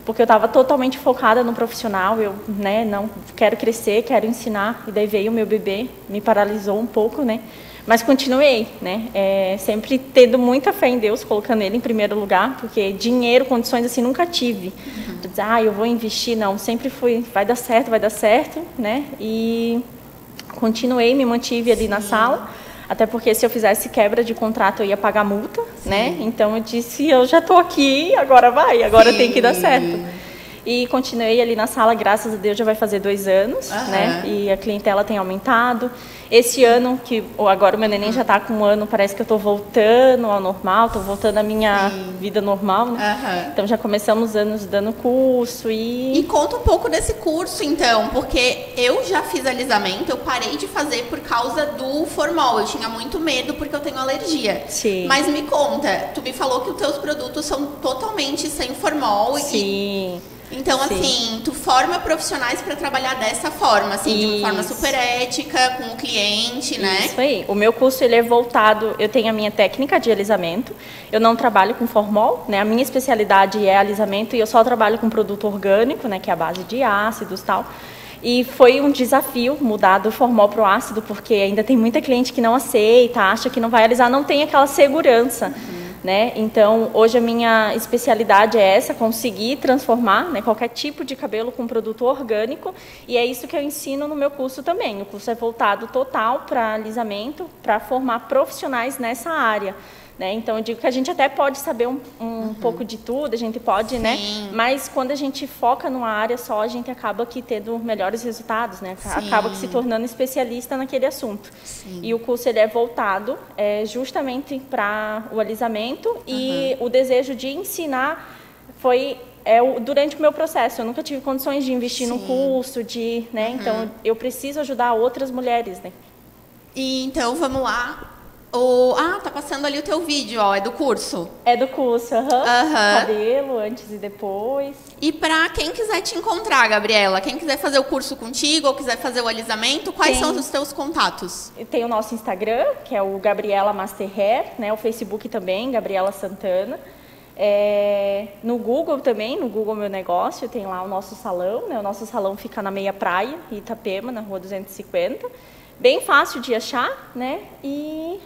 porque eu estava totalmente focada no profissional, eu, né, não quero crescer, quero ensinar, e daí veio o meu bebê, me paralisou um pouco, né, mas continuei, né, sempre tendo muita fé em Deus, colocando Ele em primeiro lugar, porque dinheiro, condições assim, nunca tive, eu vou investir, não, sempre fui, vai dar certo, né, e continuei, me mantive ali na sala, até porque se eu fizesse quebra de contrato eu ia pagar multa, né? Então eu disse, eu já estou aqui, agora tem que dar certo. E continuei ali na sala, graças a Deus já vai fazer 2 anos, né? E a clientela tem aumentado. Esse ano, agora o meu neném já está com 1 ano, parece que eu estou voltando ao normal, estou voltando à minha vida normal, né? Então já começamos anos dando curso E conta um pouco desse curso, então, porque eu já fiz alisamento, eu parei de fazer por causa do formol, eu tinha muito medo porque eu tenho alergia. Sim. Mas me conta, tu me falou que os teus produtos são totalmente sem formol. Sim. Então, Sim. assim, tu forma profissionais para trabalhar dessa forma, assim, de uma forma super ética, com o cliente, né? Isso aí. O meu curso, ele é voltado, eu tenho a minha técnica de alisamento, eu não trabalho com formol, né? A minha especialidade é alisamento e eu só trabalho com produto orgânico, né? Que é a base de ácidos e tal. E foi um desafio mudar do formol para o ácido, porque ainda tem muita cliente que não aceita, acha que não vai alisar, não tem aquela segurança. Né? Então, hoje a minha especialidade é essa, conseguir transformar, né, qualquer tipo de cabelo com produto orgânico, e é isso que eu ensino no meu curso também. O curso é voltado total para alisamento, para formar profissionais nessa área. Né? Então, eu digo que a gente até pode saber um pouco de tudo, a gente pode, né? Mas quando a gente foca numa área só, a gente acaba que tendo melhores resultados, né? Acaba que se tornando especialista naquele assunto. E o curso ele é voltado justamente para o alisamento e o desejo de ensinar foi durante o meu processo. Eu nunca tive condições de investir no curso, né? Então, eu preciso ajudar outras mulheres, né? E então, vamos lá. Tá passando ali o teu vídeo, ó, é do curso? É do curso, cabelo, antes e depois. E pra quem quiser te encontrar, Gabriela, quem quiser fazer o curso contigo ou quiser fazer o alisamento, quais são os teus contatos? Tem o nosso Instagram, que é o Gabriela Master Hair, né? O Facebook também, Gabriela Santana. No Google também, no Google Meu Negócio, tem lá o nosso salão, né? O nosso salão fica na Meia Praia, em Itapema, na Rua 250. Bem fácil de achar, né? E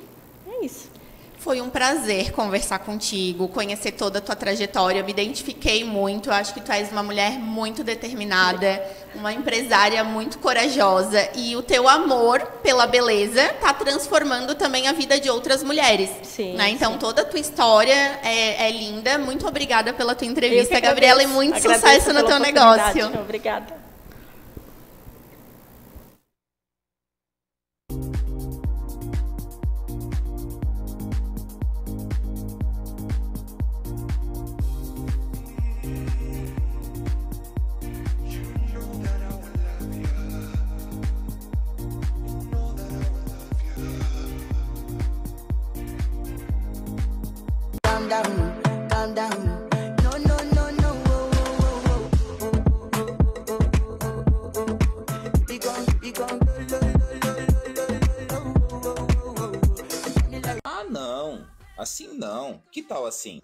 é isso. Foi um prazer conversar contigo, conhecer toda a tua trajetória. Eu me identifiquei muito. Eu acho que tu és uma mulher muito determinada, uma empresária muito corajosa. E o teu amor pela beleza está transformando também a vida de outras mulheres. Né? Então, toda a tua história é linda. Muito obrigada pela tua entrevista, Gabriela, e muito sucesso no teu negócio. Obrigada. Calm down. No. Ah, não. Assim não. Que tal assim?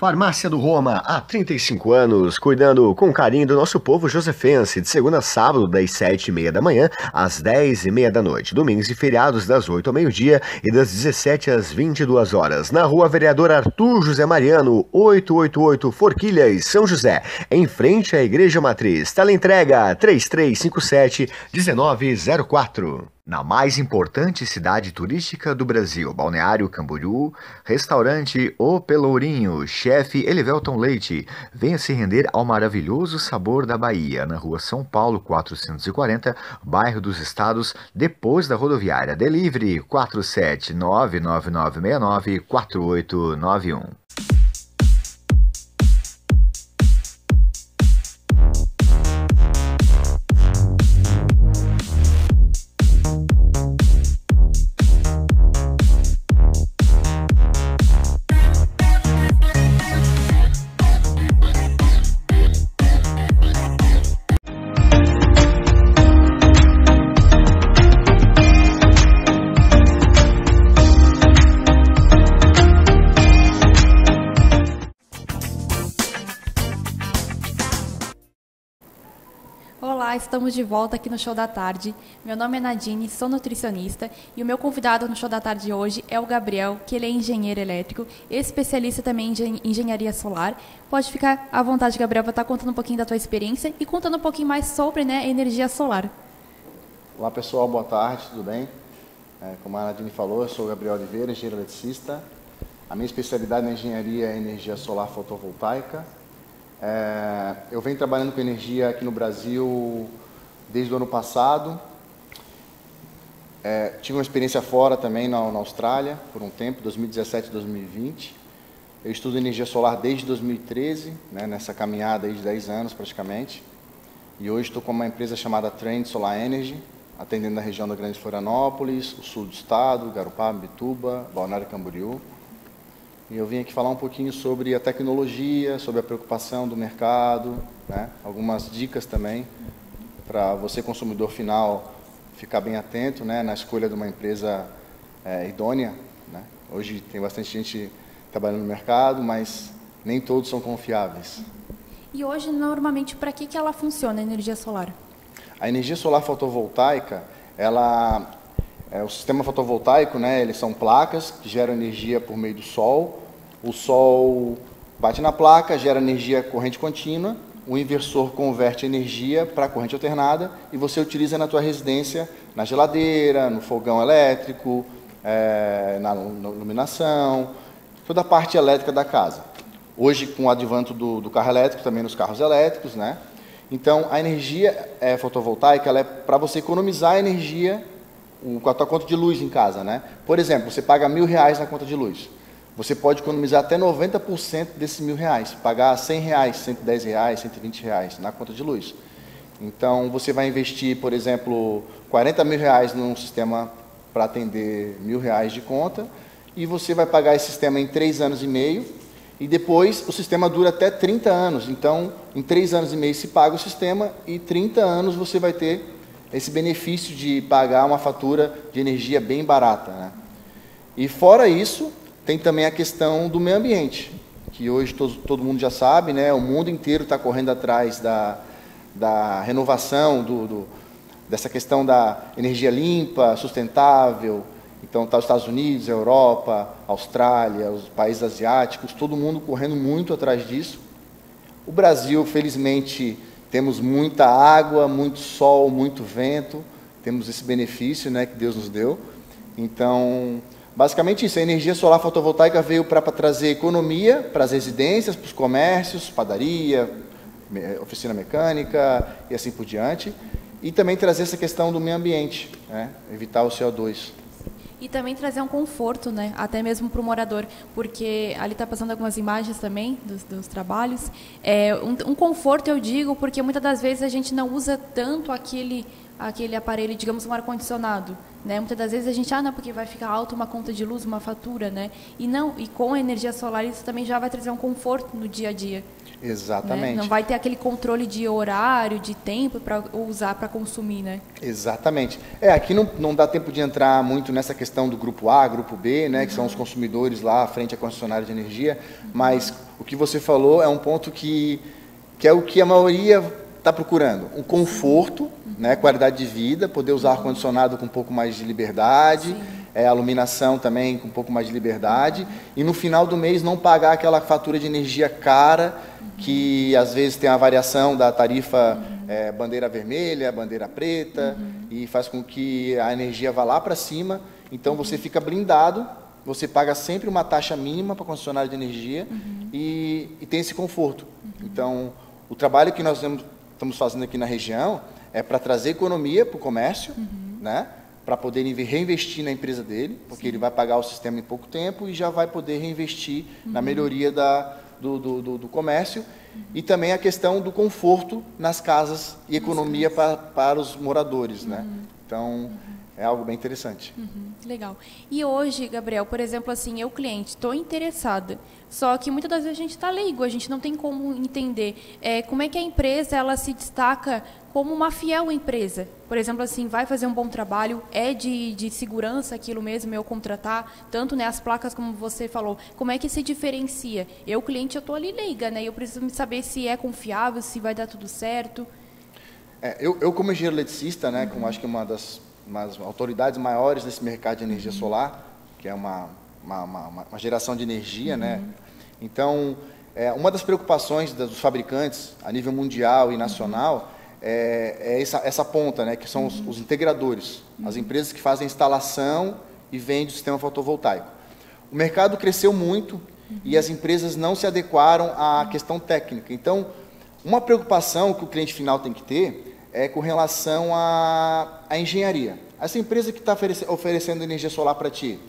Farmácia do Roma, há 35 anos, cuidando com carinho do nosso povo josefense, de segunda a sábado, das 7h30 da manhã às 10h30 da noite, domingos e feriados das 8 ao meio-dia e das 17 às 22 horas, na Rua Vereador Arthur José Mariano, 888 Forquilhas, São José, em frente à Igreja Matriz. Teleentrega 3357-1904. Na mais importante cidade turística do Brasil, Balneário Camboriú, restaurante O Pelourinho, chefe Elivelton Leite. Venha se render ao maravilhoso sabor da Bahia, na Rua São Paulo 440, bairro dos Estados, depois da rodoviária. Delivery 47999694891. estamos de volta aqui no Show da Tarde. Meu nome é Nadine, sou nutricionista e o meu convidado no Show da Tarde hoje é o Gabriel, que ele é engenheiro elétrico, especialista também em engenharia solar. Pode ficar à vontade, Gabriel, para estar contando um pouquinho da tua experiência e contando um pouquinho mais sobre, né, energia solar. Olá pessoal, boa tarde, tudo bem? Como a Nadine falou, eu sou o Gabriel Oliveira, engenheiro eletricista. A minha especialidade na engenharia é energia solar fotovoltaica. Eu venho trabalhando com energia aqui no Brasil desde o ano passado. Tive uma experiência fora também na Austrália, por um tempo, 2017 e 2020. Eu estudo energia solar desde 2013, né, nessa caminhada aí de 10 anos praticamente. E hoje estou com uma empresa chamada Trend Solar Energy, atendendo a região da Grande Florianópolis, o sul do estado, Garopaba, Bituba, Balneário Camboriú. E eu vim aqui falar um pouquinho sobre a tecnologia, sobre a preocupação do mercado, né? Algumas dicas também para você, consumidor final, ficar bem atento, né, na escolha de uma empresa idônea, né? Hoje tem bastante gente trabalhando no mercado, mas nem todos são confiáveis. E hoje, normalmente, para que ela funciona, a energia solar? A energia solar fotovoltaica, o sistema fotovoltaico, né, eles são placas que geram energia por meio do sol. O sol bate na placa, gera energia corrente contínua, o inversor converte energia para corrente alternada e você utiliza na tua residência, na geladeira, no fogão elétrico, na iluminação, toda a parte elétrica da casa. Hoje, com o advento do carro elétrico, também nos carros elétricos, né? Então, a energia fotovoltaica, ela é para você economizar energia com a tua conta de luz em casa, né? Por exemplo, você paga R$1.000 na conta de luz. Você pode economizar até 90% desses R$1.000, pagar R$100, R$110, R$120 na conta de luz. Então, você vai investir, por exemplo, R$40.000 num sistema para atender R$1.000 de conta e você vai pagar esse sistema em 3 anos e meio e depois o sistema dura até 30 anos. Então, em 3 anos e meio se paga o sistema e 30 anos você vai ter esse benefício de pagar uma fatura de energia bem barata, né? E fora isso, tem também a questão do meio ambiente, que hoje todo mundo já sabe, né? O mundo inteiro está correndo atrás da renovação, dessa questão da energia limpa, sustentável. Então, está os Estados Unidos, a Europa, a Austrália, os países asiáticos, todo mundo correndo muito atrás disso. O Brasil, felizmente, temos muita água, muito sol, muito vento, temos esse benefício, né, que Deus nos deu. Então, basicamente isso, a energia solar fotovoltaica veio para trazer economia para as residências, para os comércios, padaria, oficina mecânica e assim por diante, e também trazer essa questão do meio ambiente, né, evitar o CO2. E também trazer um conforto, né, até mesmo para o morador, porque ali está passando algumas imagens também dos trabalhos. Um conforto, eu digo, porque muitas das vezes a gente não usa tanto aquele aparelho, digamos, um ar-condicionado, né? Muitas das vezes a gente, não, porque vai ficar alta uma conta de luz, uma fatura, né? E com a energia solar isso também já vai trazer um conforto no dia a dia. Exatamente. Né? Não vai ter aquele controle de horário, de tempo para usar, para consumir, né? Exatamente. Aqui não dá tempo de entrar muito nessa questão do grupo A, grupo B, né, que são os consumidores lá frente à concessionária de energia, mas o que você falou é um ponto que é o que a maioria está procurando. Um conforto, né, qualidade de vida, poder usar ar-condicionado com um pouco mais de liberdade, a iluminação também com um pouco mais de liberdade, e no final do mês não pagar aquela fatura de energia cara, que às vezes tem a variação da tarifa bandeira vermelha, bandeira preta, e faz com que a energia vá lá para cima. Então você fica blindado, você paga sempre uma taxa mínima para a concessionária de energia e tem esse conforto. Então, o trabalho que nós estamos fazendo aqui na região é para trazer economia para o comércio, né? Para poder reinvestir na empresa dele, porque ele vai pagar o sistema em pouco tempo e já vai poder reinvestir na melhoria do comércio e também a questão do conforto nas casas e economia para os moradores, né? Então, é algo bem interessante. Legal. E hoje, Gabriel, por exemplo, assim, eu cliente, estou interessada, só que muitas das vezes a gente está leigo, a gente não tem como entender como é que a empresa ela se destaca como uma fiel empresa. Por exemplo, assim, vai fazer um bom trabalho, de segurança aquilo mesmo, eu contratar, tanto, né, as placas como você falou, como é que se diferencia? Eu, cliente, eu estou ali leiga, né, eu preciso saber se é confiável, se vai dar tudo certo. Eu como engenheiro eletricista, né, como acho que uma das autoridades maiores nesse mercado de energia solar, que é uma geração de energia, né? Então, uma das preocupações dos fabricantes a nível mundial e nacional é essa ponta, né, que são os integradores, as empresas que fazem instalação e vendem o sistema fotovoltaico. O mercado cresceu muito e as empresas não se adequaram à questão técnica. Então, uma preocupação que o cliente final tem que ter é com relação à engenharia. Essa empresa que está oferecendo energia solar para ti,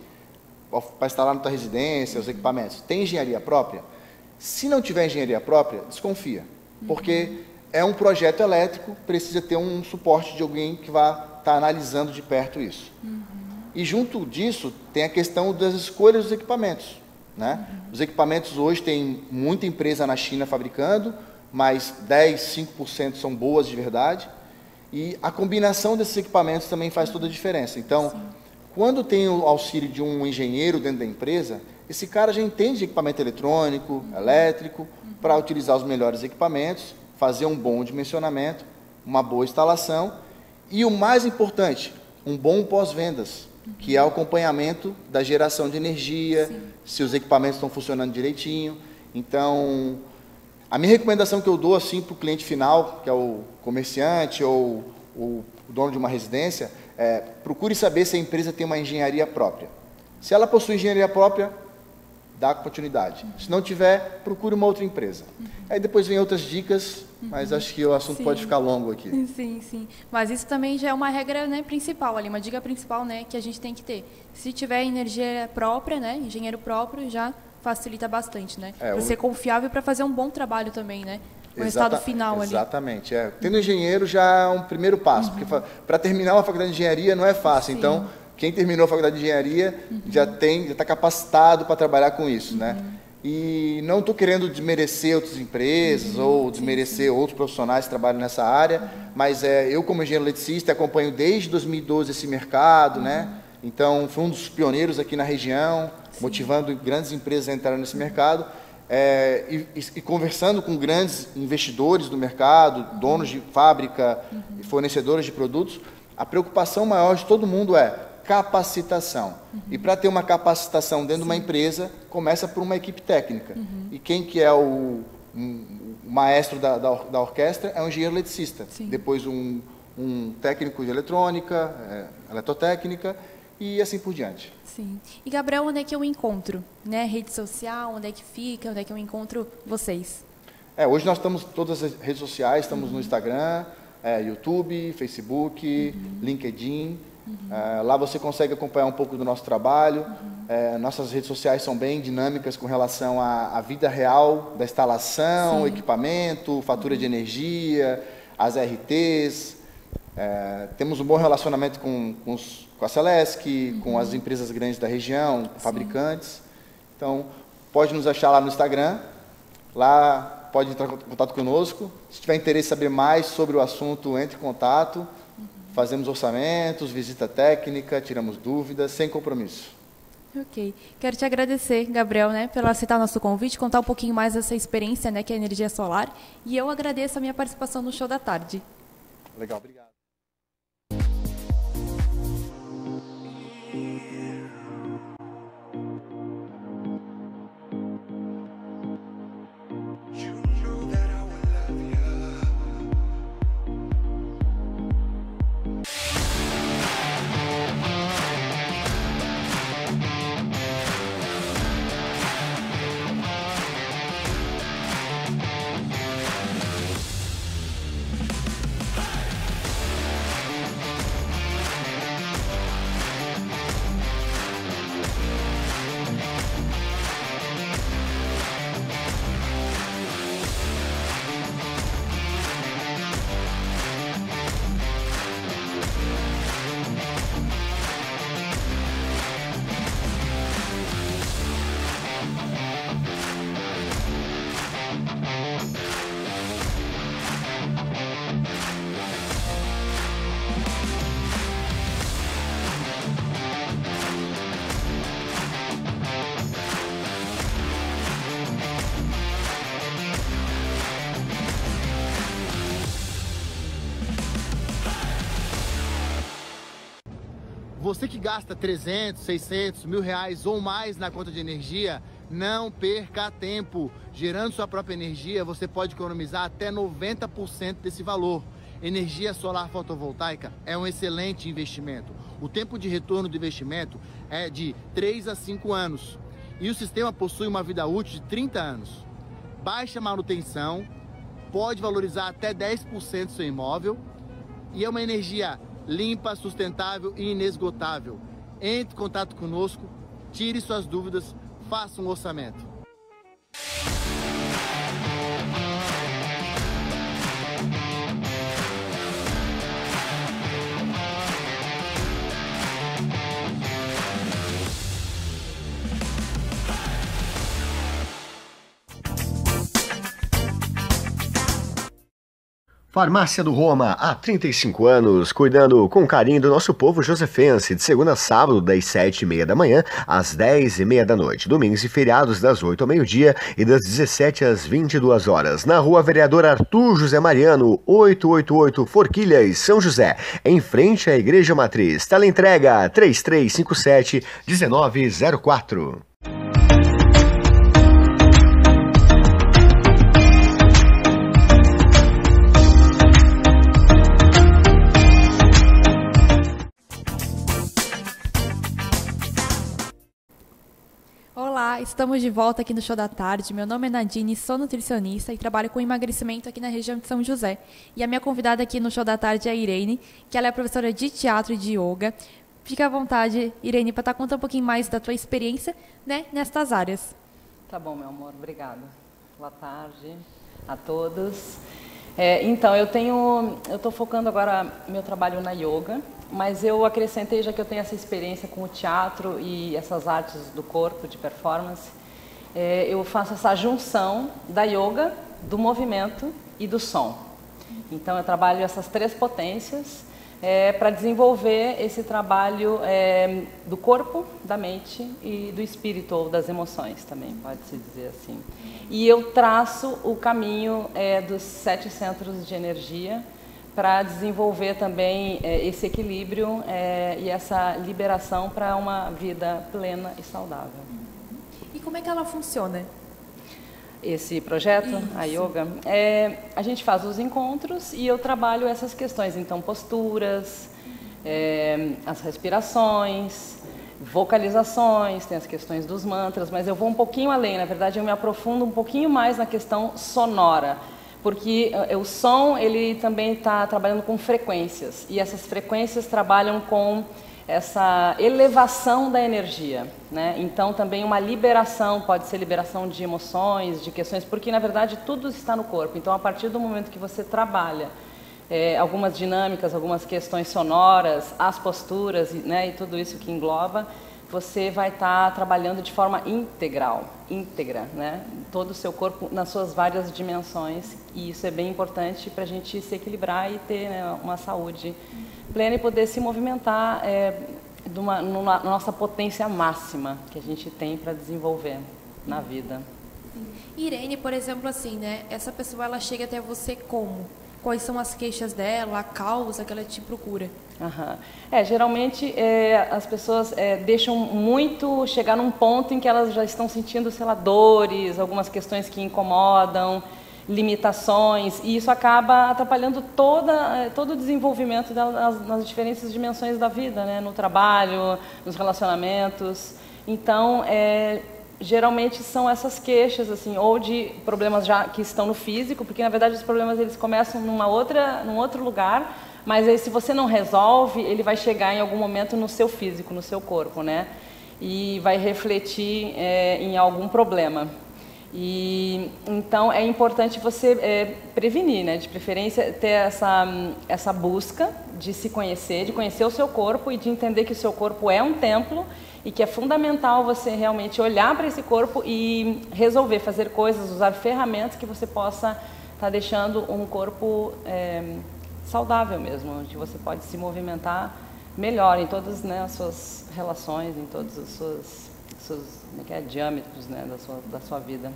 para instalar na tua residência, os equipamentos, tem engenharia própria? Se não tiver engenharia própria, desconfia, porque é um projeto elétrico, precisa ter um suporte de alguém que vai estar analisando de perto isso. E junto disso, tem a questão das escolhas dos equipamentos, né? Os equipamentos hoje tem muita empresa na China fabricando, mas 5% são boas de verdade, e a combinação desses equipamentos também faz toda a diferença. Então, quando tem o auxílio de um engenheiro dentro da empresa, esse cara já entende de equipamento eletrônico, elétrico, para utilizar os melhores equipamentos, fazer um bom dimensionamento, uma boa instalação e, o mais importante, um bom pós-vendas, que é o acompanhamento da geração de energia, se os equipamentos estão funcionando direitinho. Então, a minha recomendação que eu dou assim para o cliente final, que é o comerciante ou o dono de uma residência, procure saber se a empresa tem uma engenharia própria. Se ela possui engenharia própria, dá continuidade. Se não tiver, procure uma outra empresa. Aí depois vem outras dicas, mas acho que o assunto pode ficar longo aqui. Sim. Mas isso também já é uma regra, né, principal ali, uma dica principal, né, que a gente tem que ter. Se tiver energia própria, né, engenheiro próprio, já facilita bastante, né? Para ser confiável e para fazer um bom trabalho também, né? O resultado final ali. Exatamente. Tendo engenheiro já é um primeiro passo, porque para terminar uma faculdade de engenharia não é fácil. Então, quem terminou a faculdade de engenharia já está capacitado para trabalhar com isso, né? E não estou querendo desmerecer outras empresas ou desmerecer outros profissionais que trabalham nessa área, mas eu, como engenheiro eletricista, acompanho desde 2012 esse mercado, né? Então, fui um dos pioneiros aqui na região, motivando grandes empresas a entrarem nesse mercado, e conversando com grandes investidores do mercado, donos de fábrica, fornecedores de produtos. A preocupação maior de todo mundo é capacitação. E para ter uma capacitação dentro de uma empresa, começa por uma equipe técnica. E quem que é o maestro da orquestra é um engenheiro eletricista. Depois um técnico de eletrônica, eletrotécnica, e assim por diante. Sim. E, Gabriel, onde é que eu encontro? Né? Rede social, onde é que fica? Onde é que eu encontro vocês? Hoje nós estamos em todas as redes sociais, estamos no Instagram, YouTube, Facebook, LinkedIn. Lá você consegue acompanhar um pouco do nosso trabalho. Nossas redes sociais são bem dinâmicas com relação à vida real da instalação, equipamento, fatura de energia, as RTs. Temos um bom relacionamento com a Celesc, com as empresas grandes da região, fabricantes. Então, pode nos achar lá no Instagram. Lá pode entrar em contato conosco. Se tiver interesse em saber mais sobre o assunto, entre em contato. Fazemos orçamentos, visita técnica, tiramos dúvidas, sem compromisso. Ok. Quero te agradecer, Gabriel, né, pelo aceitar nosso convite, contar um pouquinho mais dessa experiência, né, que é a energia solar. E eu agradeço a minha participação no Show da Tarde. Legal, obrigado. Você que gasta 300, 600, R$1.000 ou mais na conta de energia, não perca tempo. Gerando sua própria energia, você pode economizar até 90% desse valor. Energia solar fotovoltaica é um excelente investimento. O tempo de retorno do investimento é de 3 a 5 anos. E o sistema possui uma vida útil de 30 anos. Baixa manutenção, pode valorizar até 10% do seu imóvel e é uma energia limpa, sustentável e inesgotável. Entre em contato conosco, tire suas dúvidas, faça um orçamento. Farmácia do Roma, há 35 anos, cuidando com carinho do nosso povo josefense, de segunda a sábado, das 7h30 da manhã às 10h30 da noite, domingos e feriados das 8 ao meio-dia e das 17 às 22 horas, na Rua Vereador Arthur José Mariano, 888 Forquilhas, São José, em frente à Igreja Matriz. Teleentrega 3357-1904. Olá, estamos de volta aqui no Show da Tarde. Meu nome é Nadine, sou nutricionista e trabalho com emagrecimento aqui na região de São José. E a minha convidada aqui no Show da Tarde é a Irene, que ela é professora de teatro e de yoga. Fica à vontade, Irene, para estar contando um pouquinho mais da tua experiência, né, nestas áreas. Tá bom, meu amor, obrigada. Boa tarde a todos. Então, eu estou focando agora meu trabalho na yoga, mas eu acrescentei, já que eu tenho essa experiência com o teatro e essas artes do corpo, de performance, eu faço essa junção da yoga, do movimento e do som. Então, eu trabalho essas três potências para desenvolver esse trabalho do corpo, da mente e do espírito, ou das emoções também, pode-se dizer assim. E eu traço o caminho dos 7 centros de energia para desenvolver também esse equilíbrio e essa liberação para uma vida plena e saudável. E como é que ela funciona? Esse projeto, a yoga, a gente faz os encontros e eu trabalho essas questões, então posturas, as respirações, vocalizações, tem as questões dos mantras, mas eu vou um pouquinho além, na verdade eu me aprofundo um pouquinho mais na questão sonora, porque o som ele também está trabalhando com frequências e essas frequências trabalham com essa elevação da energia, né? Então também uma liberação, pode ser liberação de emoções, de questões, porque na verdade tudo está no corpo. Então a partir do momento que você trabalha algumas dinâmicas, algumas questões sonoras, as posturas, né, e tudo isso que engloba, você vai estar trabalhando de forma íntegra, né? Todo o seu corpo nas suas várias dimensões, e isso é bem importante para a gente se equilibrar e ter, né, uma saúde plena e poder se movimentar na nossa potência máxima que a gente tem para desenvolver na vida. Irene, por exemplo, assim, né? Essa pessoa ela chega até você como? Quais são as queixas dela, a causa que ela te procura? Geralmente as pessoas deixam muito chegar num ponto em que elas já estão sentindo, sei lá, dores, algumas questões que incomodam, limitações, e isso acaba atrapalhando todo o desenvolvimento dela nas diferentes dimensões da vida, né? No trabalho, nos relacionamentos. Então, geralmente são essas queixas, assim, ou de problemas já que estão no físico, porque na verdade os problemas eles começam num outro lugar, mas aí se você não resolve, ele vai chegar em algum momento no seu físico, no seu corpo, né? E vai refletir em algum problema. E então é importante você prevenir, né? De preferência ter essa busca de se conhecer, de conhecer o seu corpo e de entender que o seu corpo é um templo e que é fundamental você realmente olhar para esse corpo e resolver, fazer coisas, usar ferramentas que você possa estar deixando um corpo saudável mesmo, onde você pode se movimentar melhor em todas, né, as suas relações, em todos os seus diâmetros, né, da sua vida.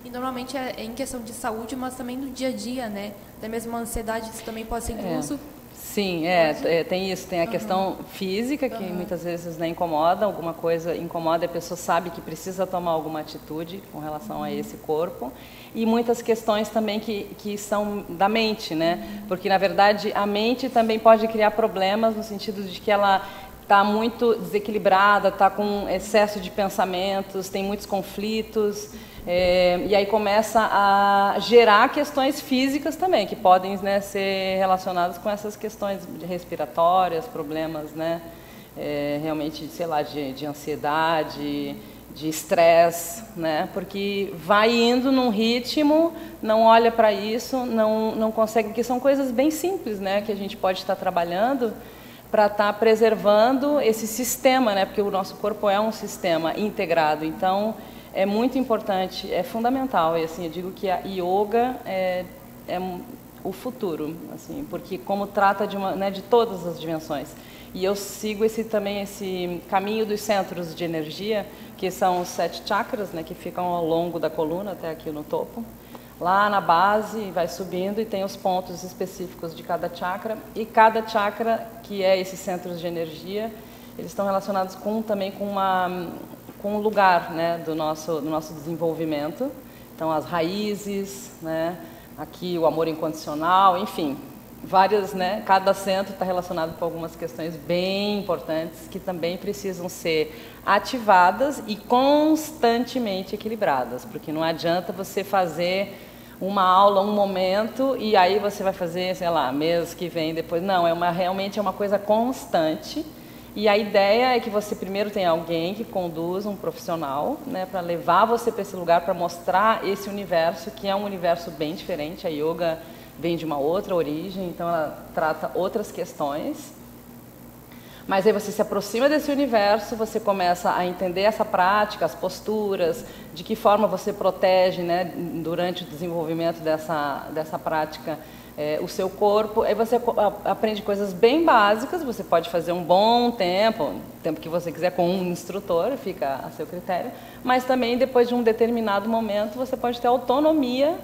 E normalmente é em questão de saúde, mas também no dia a dia, né? Até mesmo a ansiedade, isso também pode ser incluso? Sim, tem isso, tem a questão física, que muitas vezes né, incomoda, alguma coisa incomoda, a pessoa sabe que precisa tomar alguma atitude com relação a esse corpo. E muitas questões também que são da mente, né? Porque, na verdade, a mente também pode criar problemas no sentido de que ela está muito desequilibrada, está com excesso de pensamentos, tem muitos conflitos. E aí começa a gerar questões físicas também, que podem né, ser relacionadas com essas questões respiratórias, problemas né, realmente, sei lá, de ansiedade, de estresse, né, porque vai indo num ritmo, não olha para isso, não consegue, porque são coisas bem simples né, que a gente pode estar trabalhando para estar preservando esse sistema, né, porque o nosso corpo é um sistema integrado, então é muito importante, é fundamental, e assim, eu digo que a yoga é o futuro, assim, porque como trata de todas as dimensões. E eu sigo esse caminho dos centros de energia, que são os 7 chakras, né, que ficam ao longo da coluna, até aqui no topo. Lá na base, vai subindo e tem os pontos específicos de cada chakra. E cada chakra, que é esses centros de energia, eles estão relacionados também com um lugar né, do nosso desenvolvimento. Então, as raízes, né, aqui o amor incondicional, enfim, várias, né, cada centro está relacionado com algumas questões bem importantes que também precisam ser ativadas e constantemente equilibradas, porque não adianta você fazer uma aula, um momento, e aí você vai fazer, sei lá, mês que vem, depois. Não, realmente é uma coisa constante. E a ideia é que você primeiro tenha alguém que conduza, um profissional, né, para levar você para esse lugar, para mostrar esse universo, que é um universo bem diferente. A yoga vem de uma outra origem, então ela trata outras questões. Mas aí você se aproxima desse universo, você começa a entender essa prática, as posturas, de que forma você protege, né, durante o desenvolvimento dessa prática, o seu corpo. Aí você aprende coisas bem básicas, você pode fazer um bom tempo, o tempo que você quiser com um instrutor, fica a seu critério, mas também depois de um determinado momento você pode ter autonomia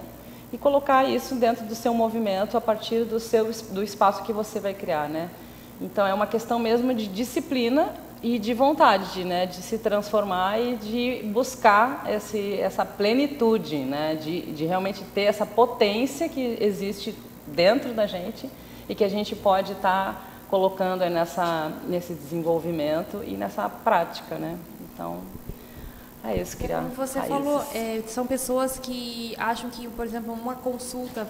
e colocar isso dentro do seu movimento a partir do espaço que você vai criar, né? Então é uma questão mesmo de disciplina e de vontade, né, de se transformar e de buscar essa plenitude, né, de realmente ter essa potência que existe dentro da gente e que a gente pode estar colocando nesse desenvolvimento e nessa prática, né? Então, é isso que como você falou, são pessoas que acham que, por exemplo, uma consulta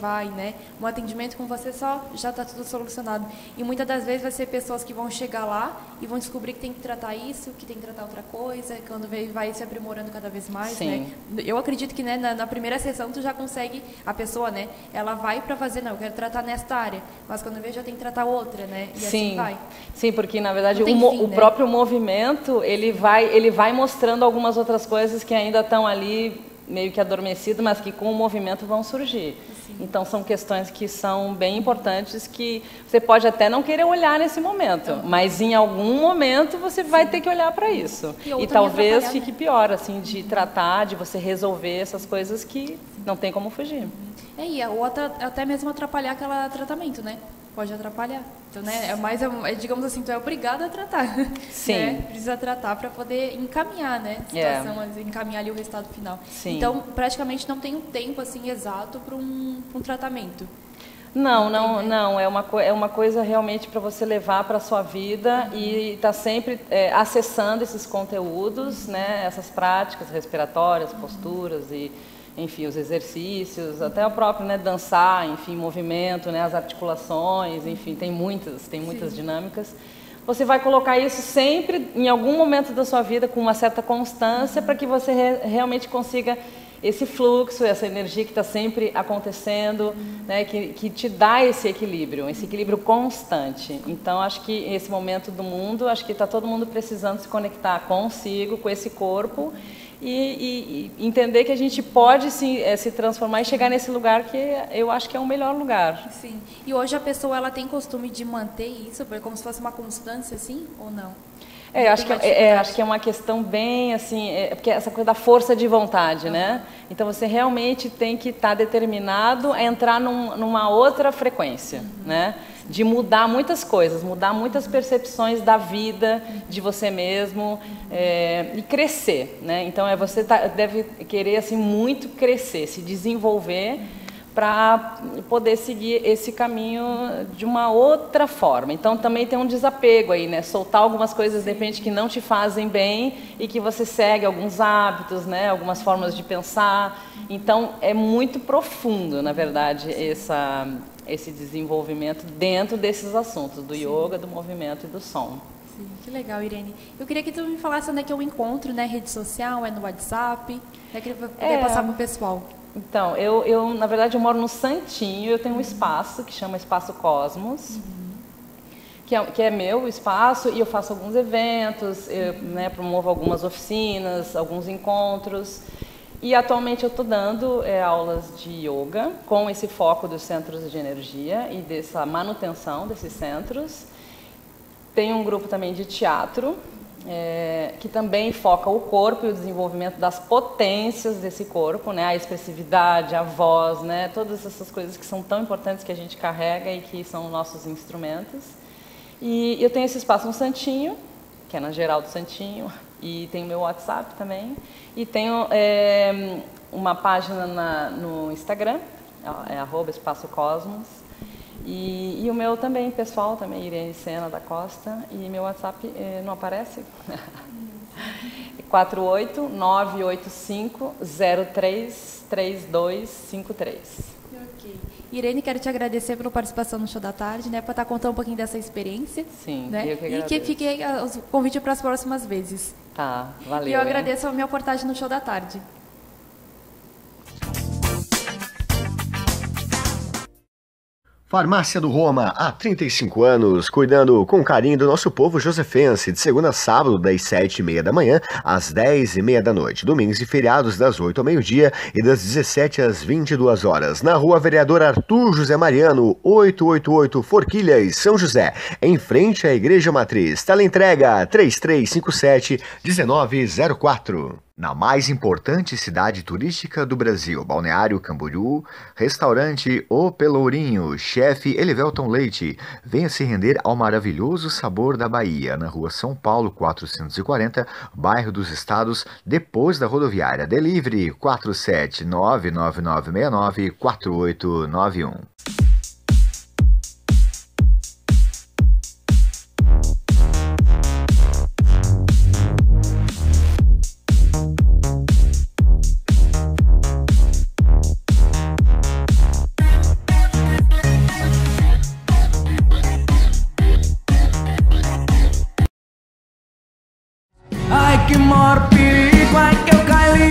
um atendimento com você só já está tudo solucionado. E muitas das vezes vai ser pessoas que vão chegar lá e vão descobrir que tem que tratar isso, que tem que tratar outra coisa, quando vai se aprimorando cada vez mais, né? Eu acredito que, né, na primeira sessão tu já consegue, a pessoa, né, ela vai para fazer, não, eu quero tratar nesta área, mas quando vê já tem que tratar outra, né? E assim vai. Sim, porque na verdade o próprio movimento, ele vai mostrando algumas outras coisas que ainda estão ali meio que adormecidas, mas que com o movimento vão surgir. Sim. Então são questões que são bem importantes, que você pode até não querer olhar nesse momento, mas em algum momento você vai ter que olhar para isso. E talvez fique pior, assim, de tratar, de você resolver essas coisas que não tem como fugir. Ou até mesmo atrapalhar aquele tratamento, né? Pode atrapalhar. Então, né, digamos assim, tu é obrigado a tratar. Sim. Né? Precisa tratar para poder encaminhar, né, a situação, encaminhar ali o resultado final. Sim. Então, praticamente não tem um tempo assim exato para um tratamento. Não. É uma coisa realmente para você levar para a sua vida e estar sempre acessando esses conteúdos, né, essas práticas respiratórias, posturas e, enfim, os exercícios, até o próprio, né, dançar, enfim, movimento, né, as articulações, enfim, tem muitas dinâmicas. Você vai colocar isso sempre, em algum momento da sua vida, com uma certa constância, para que você realmente consiga esse fluxo, essa energia que está sempre acontecendo, né, que te dá esse equilíbrio constante. Então, acho que esse momento do mundo, acho que está todo mundo precisando se conectar consigo, com esse corpo, e entender que a gente pode se transformar e chegar nesse lugar que eu acho que é o melhor lugar. Sim. E hoje a pessoa ela tem costume de manter isso, como se fosse uma constância, assim, ou não? Acho que é uma questão bem assim, porque essa coisa da força de vontade, né? Então você realmente tem que estar determinado a entrar numa outra frequência, né? de mudar muitas coisas, mudar muitas percepções da vida, de você mesmo, e crescer, né? Então você deve querer assim muito crescer, se desenvolver para poder seguir esse caminho de uma outra forma. Então também tem um desapego aí, né? Soltar algumas coisas de repente que não te fazem bem e que você segue alguns hábitos, né? Algumas formas de pensar. Então é muito profundo, na verdade, esse desenvolvimento dentro desses assuntos, do yoga, do movimento e do som. Sim, que legal, Irene. Eu queria que tu me falasse onde é que é o encontro, né? Rede social, é no WhatsApp? Eu queria poder passar para o pessoal. Então, eu na verdade eu moro no Santinho, eu tenho um espaço que chama Espaço Cosmos, que é meu espaço, e eu faço alguns eventos, né, promovo algumas oficinas, alguns encontros. E atualmente eu estou dando aulas de yoga com esse foco dos centros de energia e dessa manutenção desses centros. Tem um grupo também de teatro, que também foca o corpo e o desenvolvimento das potências desse corpo, né? A expressividade, a voz, né? Todas essas coisas que são tão importantes que a gente carrega e que são nossos instrumentos. E eu tenho esse espaço no Santinho, que é na Geraldo Santinho, e tem o meu WhatsApp também. E tenho uma página no Instagram, é @EspaçoCosmos. E o meu também, pessoal, também, Irene Sena da Costa. E meu WhatsApp não aparece? 48985033253. Ok. Irene, quero te agradecer pela participação no Show da Tarde, né, por estar contando um pouquinho dessa experiência. Sim, né, eu que agradeço. E que fique o convite para as próximas vezes. Tá, valeu. E eu agradeço a minha reportagem no Show da Tarde. Farmácia do Roma, há 35 anos, cuidando com carinho do nosso povo josefense, de segunda a sábado, das 7h30 da manhã às 10h30 da noite, domingos e feriados das 8 ao meio-dia e das 17 às 22 horas, na Rua Vereador Arthur José Mariano, 888 Forquilhas, São José, em frente à Igreja Matriz. Teleentrega 3357-1904. Na mais importante cidade turística do Brasil, Balneário Camboriú, restaurante O Pelourinho, chefe Elivelton Leite. Venha se render ao maravilhoso sabor da Bahia, na Rua São Paulo 440, bairro dos Estados, depois da rodoviária. Delivery 47999694891. Ai que maior perigo, ai que eu caí,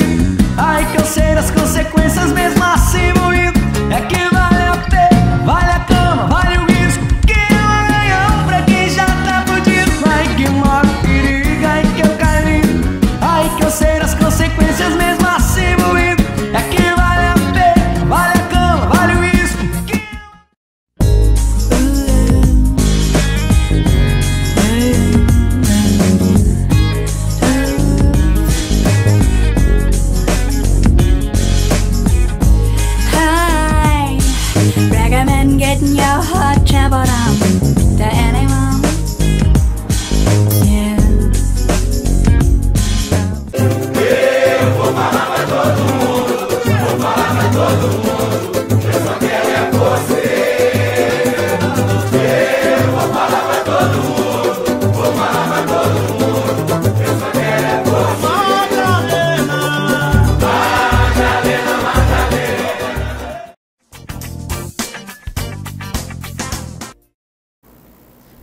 ai que eu sei das consequências mesmo assim moído. É que vale a pena, vale a cama, vale o risco, que é um ganhão pra quem já tá fudido. Ai que maior perigo, ai que eu caí, ai que eu sei das consequências mesmo assim moído. É que vale a pena, vale a cama, vale o risco, que recommend getting your heart trampled on to anyone. Yeah. Eu vou falar pra todo mundo, vou falar pra todo mundo, eu só quero é você. Eu vou falar pra todo mundo, vou falar pra todo mundo, eu só quero é você. Madalena, Madalena.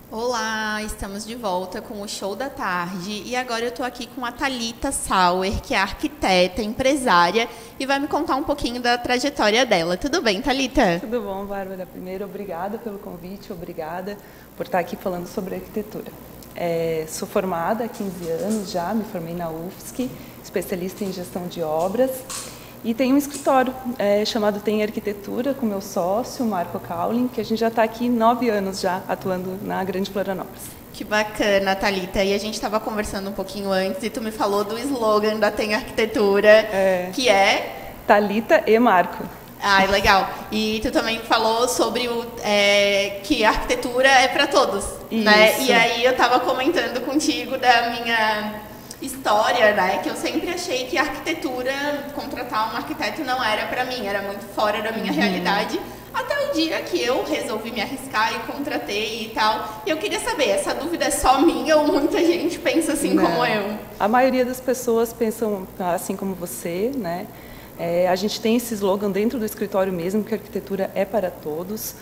Olá, estamos de volta com o Show da Tarde e agora eu estou aqui com a Thalita Sauer, que é arquiteta, empresária e vai me contar um pouquinho da trajetória dela. Tudo bem, Thalita? Tudo bom, Bárbara. Primeiro, obrigada pelo convite, obrigada por estar aqui falando sobre arquitetura. Sou formada há 15 anos já, me formei na UFSC, especialista em gestão de obras e tenho um escritório chamado Tem Arquitetura com meu sócio, Marco Kaulin, que a gente já está aqui 9 anos já atuando na Grande Florianópolis. Que bacana, Thalita. E a gente estava conversando um pouquinho antes e tu me falou do slogan da Tem Arquitetura, que é... Thalita e Marco. Ai, legal. E tu também falou sobre que a arquitetura é para todos, né? E aí eu estava comentando contigo da minha história, né? Que eu sempre achei que a arquitetura, contratar um arquiteto não era para mim, era muito fora da minha realidade. Até o dia que eu resolvi me arriscar e contratei e tal. E eu queria saber, essa dúvida é só minha ou muita gente pensa assim como eu? A maioria das pessoas pensam assim como você, né? A gente tem esse slogan dentro do escritório mesmo, que a arquitetura é para todos,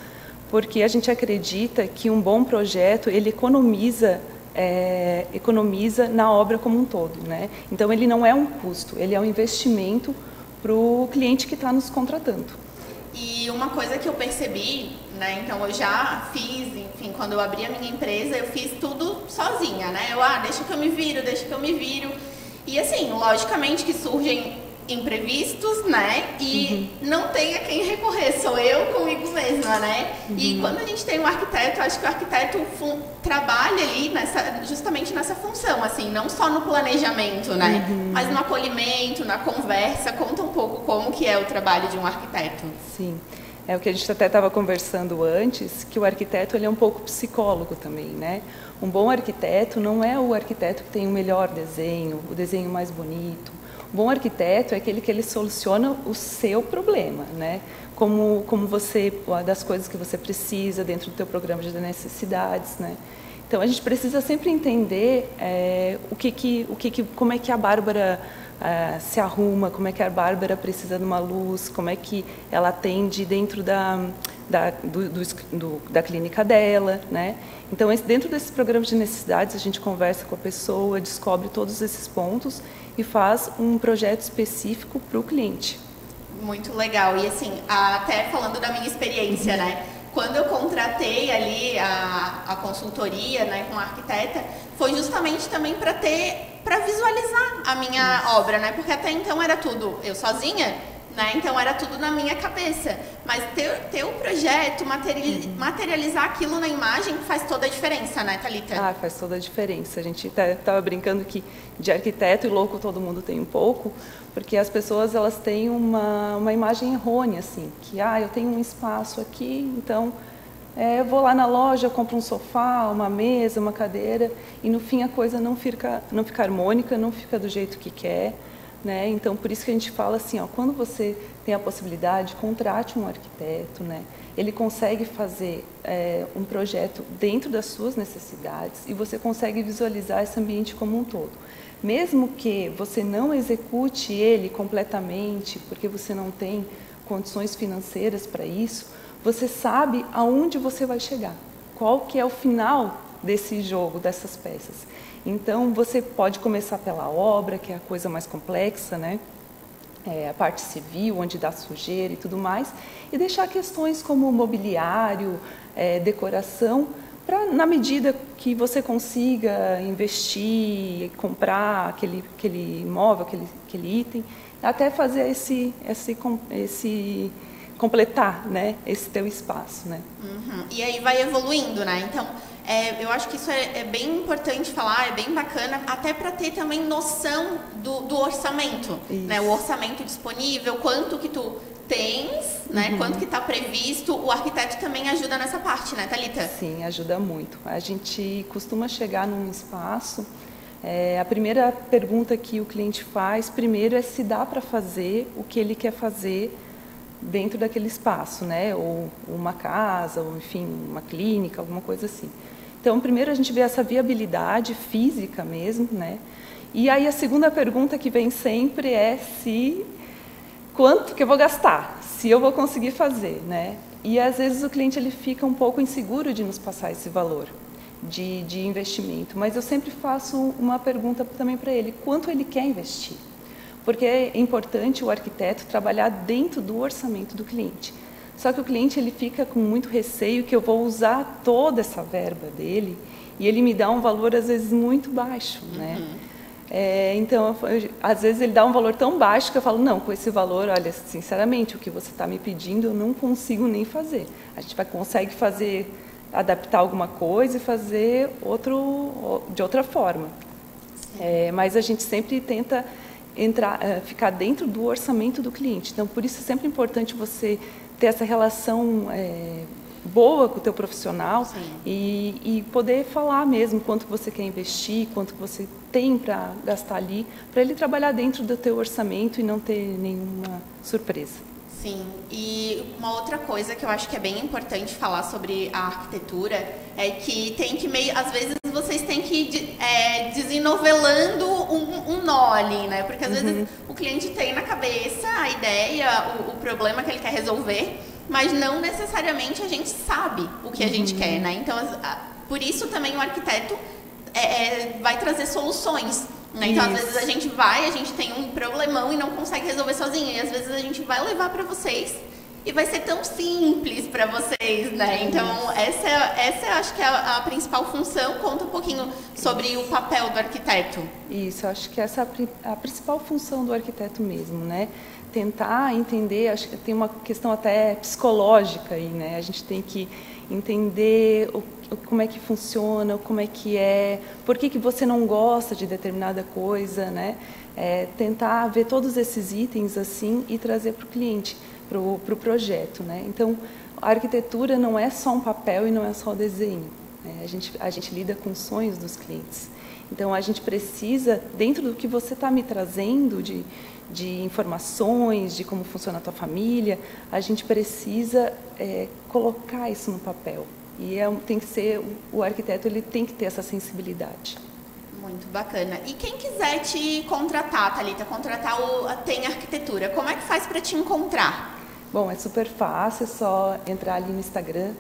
porque a gente acredita que um bom projeto, ele economiza na obra como um todo, né? Então, ele não é um custo, ele é um investimento para o cliente que está nos contratando. E uma coisa que eu percebi, né? Então, eu já fiz, enfim, quando eu abri a minha empresa, eu fiz tudo sozinha, né? Deixa que eu me viro. E assim, logicamente que surgem imprevistos, né? E não tem a quem recorrer, sou eu comigo mesma, né? E quando a gente tem um arquiteto, acho que o arquiteto trabalha ali justamente nessa função, assim, não só no planejamento, né? Mas no acolhimento, na conversa. Conta um pouco como que é o trabalho de um arquiteto. Sim. É o que a gente até estava conversando antes, que o arquiteto ele é um pouco psicólogo também, né? Um bom arquiteto não é o arquiteto que tem o melhor desenho, o desenho mais bonito. Um bom arquiteto é aquele que ele soluciona o seu problema, né? Como das coisas que você precisa dentro do teu programa de necessidades, né? Então a gente precisa sempre entender como é que a Bárbara se arruma, como é que a Bárbara precisa de uma luz, como é que ela atende dentro da clínica dela, né? Então, dentro desses programas de necessidades, a gente conversa com a pessoa, descobre todos esses pontos e faz um projeto específico para o cliente. Muito legal. E assim, até falando da minha experiência, né? Quando eu contratei ali a consultoria, né, com a arquiteta, foi justamente também para visualizar a minha obra, né? Porque até então era tudo eu sozinha, né? Então era tudo na minha cabeça. Mas ter o projeto, materializar aquilo na imagem faz toda a diferença, né, Thalita? Faz toda a diferença. A gente estava brincando que de arquiteto e louco todo mundo tem um pouco, porque as pessoas elas têm uma imagem errônea, assim, que eu tenho um espaço aqui, então eu vou lá na loja, eu compro um sofá, uma mesa, uma cadeira, e no fim a coisa não fica harmônica, não fica do jeito que quer. Né? Então, por isso que a gente fala assim, quando você tem a possibilidade, contrate um arquiteto, né? Ele consegue fazer um projeto dentro das suas necessidades e você consegue visualizar esse ambiente como um todo. Mesmo que você não execute ele completamente, porque você não tem condições financeiras para isso, você sabe aonde você vai chegar, qual que é o final desse jogo, dessas peças. Então, você pode começar pela obra, que é a coisa mais complexa, né? A parte civil, onde dá sujeira e tudo mais, e deixar questões como mobiliário, decoração, para, na medida que você consiga investir, comprar aquele imóvel, aquele item, até fazer esse completar, né? Esse teu espaço, né? E aí vai evoluindo, né? Então, eu acho que isso é bem importante falar, é bem bacana, até para ter também noção do orçamento, né? O orçamento disponível, quanto que tu tens, né? Quanto que está previsto. O arquiteto também ajuda nessa parte, né, Thalita? Sim, ajuda muito. A gente costuma chegar num espaço, a primeira pergunta que o cliente faz, primeiro, é se dá para fazer o que ele quer fazer dentro daquele espaço, né? Ou uma casa, ou enfim, uma clínica, alguma coisa assim. Então, primeiro a gente vê essa viabilidade física mesmo, né? E aí a segunda pergunta que vem sempre é quanto que eu vou gastar, se eu vou conseguir fazer, né? E às vezes o cliente ele fica um pouco inseguro de nos passar esse valor de investimento, mas eu sempre faço uma pergunta também para ele, quanto ele quer investir? Porque é importante o arquiteto trabalhar dentro do orçamento do cliente. Só que o cliente ele fica com muito receio que eu vou usar toda essa verba dele e ele me dá um valor às vezes muito baixo, né? Então, às vezes ele dá um valor tão baixo que eu falo, não, com esse valor, olha, sinceramente, o que você está me pedindo eu não consigo nem fazer. A gente consegue adaptar alguma coisa e fazer de outra forma. Mas a gente sempre tenta ficar dentro do orçamento do cliente. Então, por isso é sempre importante você ter essa relação boa com o teu profissional e poder falar mesmo quanto você quer investir, quanto você tem para gastar ali, para ele trabalhar dentro do teu orçamento e não ter nenhuma surpresa. Sim, e uma outra coisa que eu acho que é bem importante falar sobre a arquitetura é que tem que às vezes vocês têm que ir desenovelando um nó ali, né? Porque às vezes o cliente tem na cabeça a ideia, o problema que ele quer resolver, mas não necessariamente a gente sabe o que a gente quer, né? Então, por isso também o arquiteto vai trazer soluções. Né? Então, às vezes a gente tem um problemão e não consegue resolver sozinho. E às vezes a gente vai levar para vocês e vai ser tão simples para vocês, né? Então, essa acho que é a principal função. Conta um pouquinho sobre o papel do arquiteto. Isso, acho que essa é a principal função do arquiteto mesmo, né? Tentar entender, acho que tem uma questão até psicológica aí, né? A gente tem que entender como é que funciona, como é que por que você não gosta de determinada coisa, né? Tentar ver todos esses itens assim e trazer para o cliente, para o projeto, né? Então, a arquitetura não é só um papel e não é só o desenho, né? A gente lida com os sonhos dos clientes. Então, a gente precisa, dentro do que você está me trazendo de informações, de como funciona a tua família, a gente precisa colocar isso no papel. E tem que ser, o arquiteto ele tem que ter essa sensibilidade. Muito bacana. E quem quiser te contratar, Thalita, contratar o Tem Arquitetura, como é que faz para te encontrar? Bom, é super fácil, é só entrar ali no Instagram,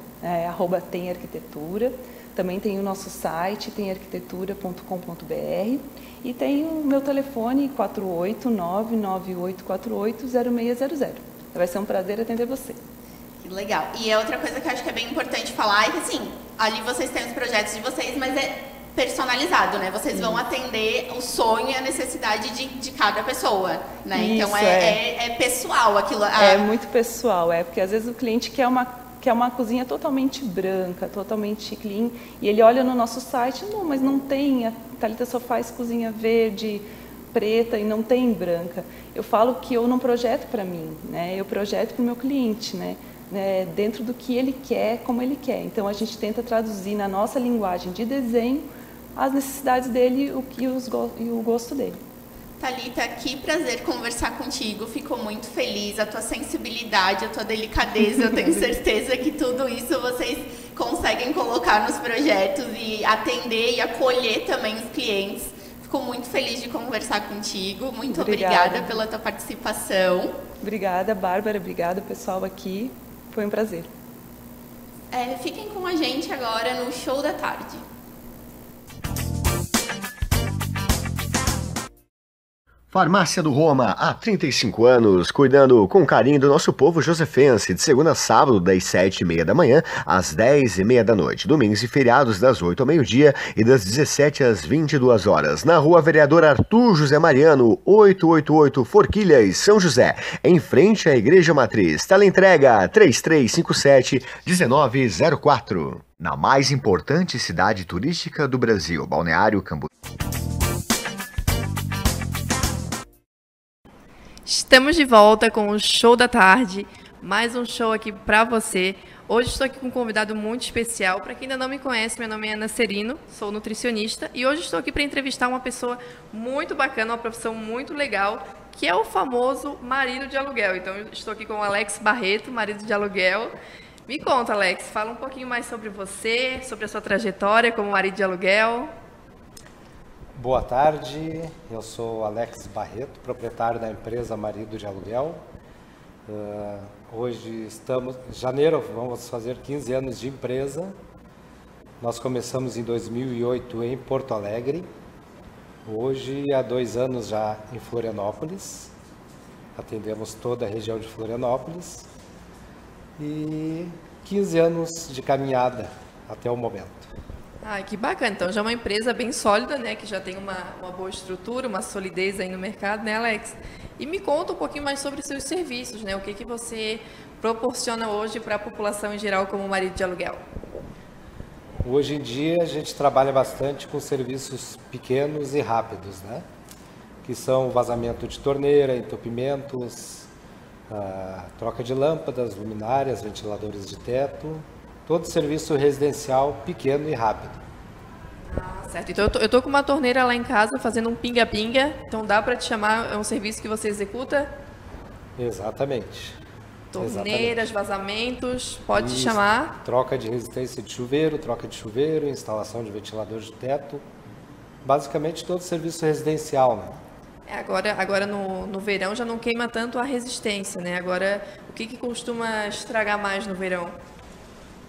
@temarquitetura. Também tem o nosso site, temarquitetura.com.br, e tem o meu telefone 489-9848-0600. Vai ser um prazer atender você. Que legal. E é outra coisa que eu acho que é bem importante falar é que, assim, ali vocês têm os projetos de vocês, mas é personalizado, né? Vocês vão atender o sonho e a necessidade de cada pessoa, né? Isso, então é pessoal aquilo. É muito pessoal, porque às vezes o cliente quer uma cozinha totalmente branca, totalmente clean, e ele olha no nosso site, não, mas não tem, a Thalita só faz cozinha verde, preta e não tem branca. Eu falo que eu não projeto para mim, né? Eu projeto para o meu cliente, né? Dentro do que ele quer, como ele quer. Então a gente tenta traduzir na nossa linguagem de desenho as necessidades dele e o gosto dele. Thalita, que prazer conversar contigo, fico muito feliz, a tua sensibilidade, a tua delicadeza, eu tenho certeza que tudo isso vocês conseguem colocar nos projetos e atender e acolher também os clientes. Fico muito feliz de conversar contigo, muito obrigada pela tua participação. Obrigada, Bárbara, obrigada pessoal aqui, foi um prazer. Fiquem com a gente agora no Show da Tarde. Farmácia do Roma, há 35 anos, cuidando com carinho do nosso povo josefense, de segunda a sábado, das 7h30 da manhã às 10h30 da noite, domingos e feriados das 8 ao meio-dia e das 17 às 22 horas, na Rua Vereador Arthur José Mariano, 888 Forquilhas, São José, em frente à Igreja Matriz. Teleentrega 3357-1904. Na mais importante cidade turística do Brasil, Balneário Camboriú. Estamos de volta com o Show da Tarde, mais um show aqui para você. Hoje estou aqui com um convidado muito especial. Para quem ainda não me conhece, meu nome é Ana Serino, sou nutricionista e hoje estou aqui para entrevistar uma pessoa muito bacana, uma profissão muito legal, que é o famoso marido de aluguel. Então, eu estou aqui com o Alex Barreto, marido de aluguel. Me conta, Alex, fala um pouquinho mais sobre você, sobre a sua trajetória como marido de aluguel. Boa tarde, eu sou Alex Barreto, proprietário da empresa Marido de Aluguel. Hoje estamos, em janeiro, vamos fazer 15 anos de empresa. Nós começamos em 2008 em Porto Alegre. Hoje, há 2 anos já em Florianópolis. Atendemos toda a região de Florianópolis. E 15 anos de caminhada até o momento. Ah, que bacana. Então, já é uma empresa bem sólida, né? Que já tem uma boa estrutura, uma solidez aí no mercado, né, Alex? E me conta um pouquinho mais sobre os seus serviços, né? O que você proporciona hoje para a população em geral como marido de aluguel? Hoje em dia, a gente trabalha bastante com serviços pequenos e rápidos, né? que são vazamento de torneira, entupimentos, troca de lâmpadas, luminárias, ventiladores de teto, todo serviço residencial pequeno e rápido. Certo, então eu tô com uma torneira lá em casa fazendo um pinga-pinga, então dá para te chamar, é um serviço que você executa? Exatamente. Torneiras, vazamentos, pode te Isso, chamar? Troca de resistência de chuveiro, troca de chuveiro, instalação de ventilador de teto, basicamente todo serviço residencial, né? Agora no verão já não queima tanto a resistência, né? Agora, o que costuma estragar mais no verão?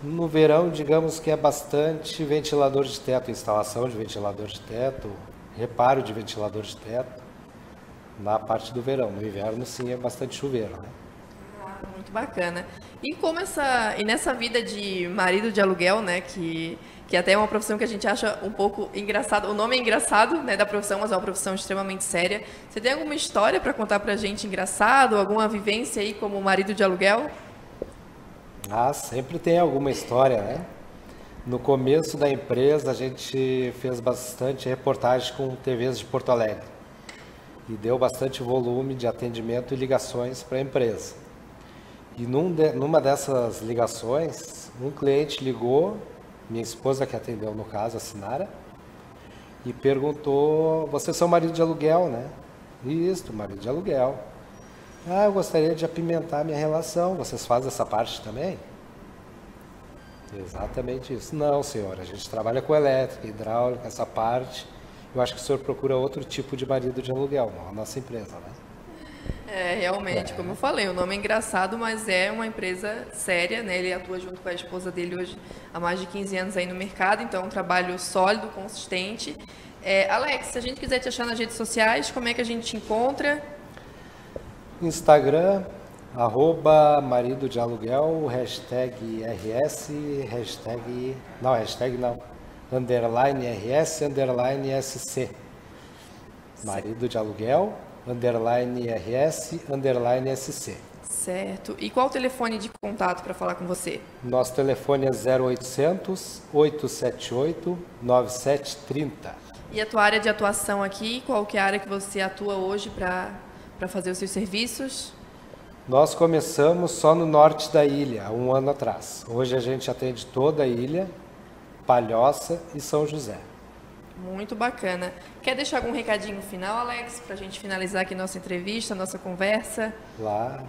No verão, digamos que é bastante ventilador de teto, instalação de ventilador de teto, reparo de ventilador de teto, na parte do verão. No inverno, sim, é bastante chuveiro, né? Muito bacana. E nessa vida de marido de aluguel, né, que até é uma profissão que a gente acha um pouco engraçado, o nome é engraçado, né, da profissão, mas é uma profissão extremamente séria. Você tem alguma história para contar pra gente engraçado, alguma vivência aí como marido de aluguel? Sempre tem alguma história, né? No começo da empresa, a gente fez bastante reportagem com TVs de Porto Alegre e deu bastante volume de atendimento e ligações para a empresa. E numa dessas ligações, um cliente ligou, minha esposa que atendeu no caso, a Sinara, e perguntou: vocês são marido de aluguel, né? Isso, marido de aluguel. Eu gostaria de apimentar minha relação, vocês fazem essa parte também? Exatamente isso. Não, senhor, a gente trabalha com elétrica, hidráulica, essa parte. Eu acho que o senhor procura outro tipo de marido de aluguel, não a nossa empresa, né? Realmente, como eu falei, o nome é engraçado, mas é uma empresa séria, né? Ele atua junto com a esposa dele hoje há mais de 15 anos aí no mercado, então é um trabalho sólido, consistente. Alex, se a gente quiser te achar nas redes sociais, como é que a gente te encontra? Instagram, marido de aluguel, #RS, _RS, _SC. Marido de aluguel, _RS, _SC. Certo. E qual o telefone de contato para falar com você? Nosso telefone é 0800 878 9730. E a tua área de atuação aqui, qual que é a área que você atua hoje para fazer os seus serviços? Nós começamos só no norte da ilha, há um ano atrás. Hoje a gente atende toda a ilha, Palhoça e São José. Muito bacana. Quer deixar algum recadinho final, Alex, para a gente finalizar aqui nossa entrevista, nossa conversa? Claro.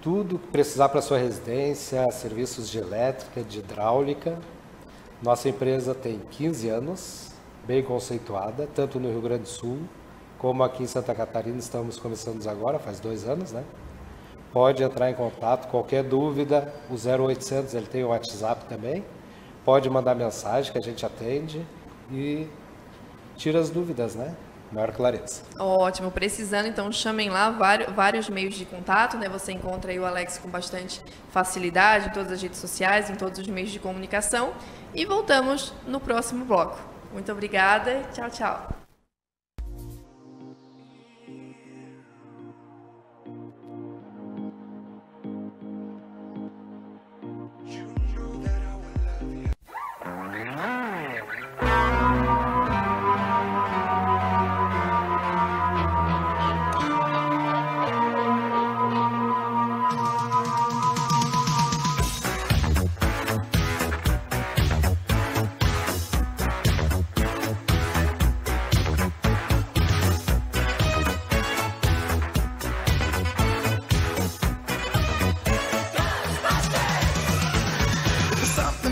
Tudo que precisar para sua residência, serviços de elétrica, de hidráulica. Nossa empresa tem 15 anos, bem conceituada, tanto no Rio Grande do Sul, como aqui em Santa Catarina, estamos começando agora, faz 2 anos, né? Pode entrar em contato, qualquer dúvida, o 0800, ele tem o WhatsApp também. Pode mandar mensagem que a gente atende e tira as dúvidas, né? Maior clareza. Ótimo, precisando, então chamem lá, vários meios de contato, né? Você encontra aí o Alex com bastante facilidade em todas as redes sociais, em todos os meios de comunicação. E voltamos no próximo bloco. Muito obrigada, tchau, tchau.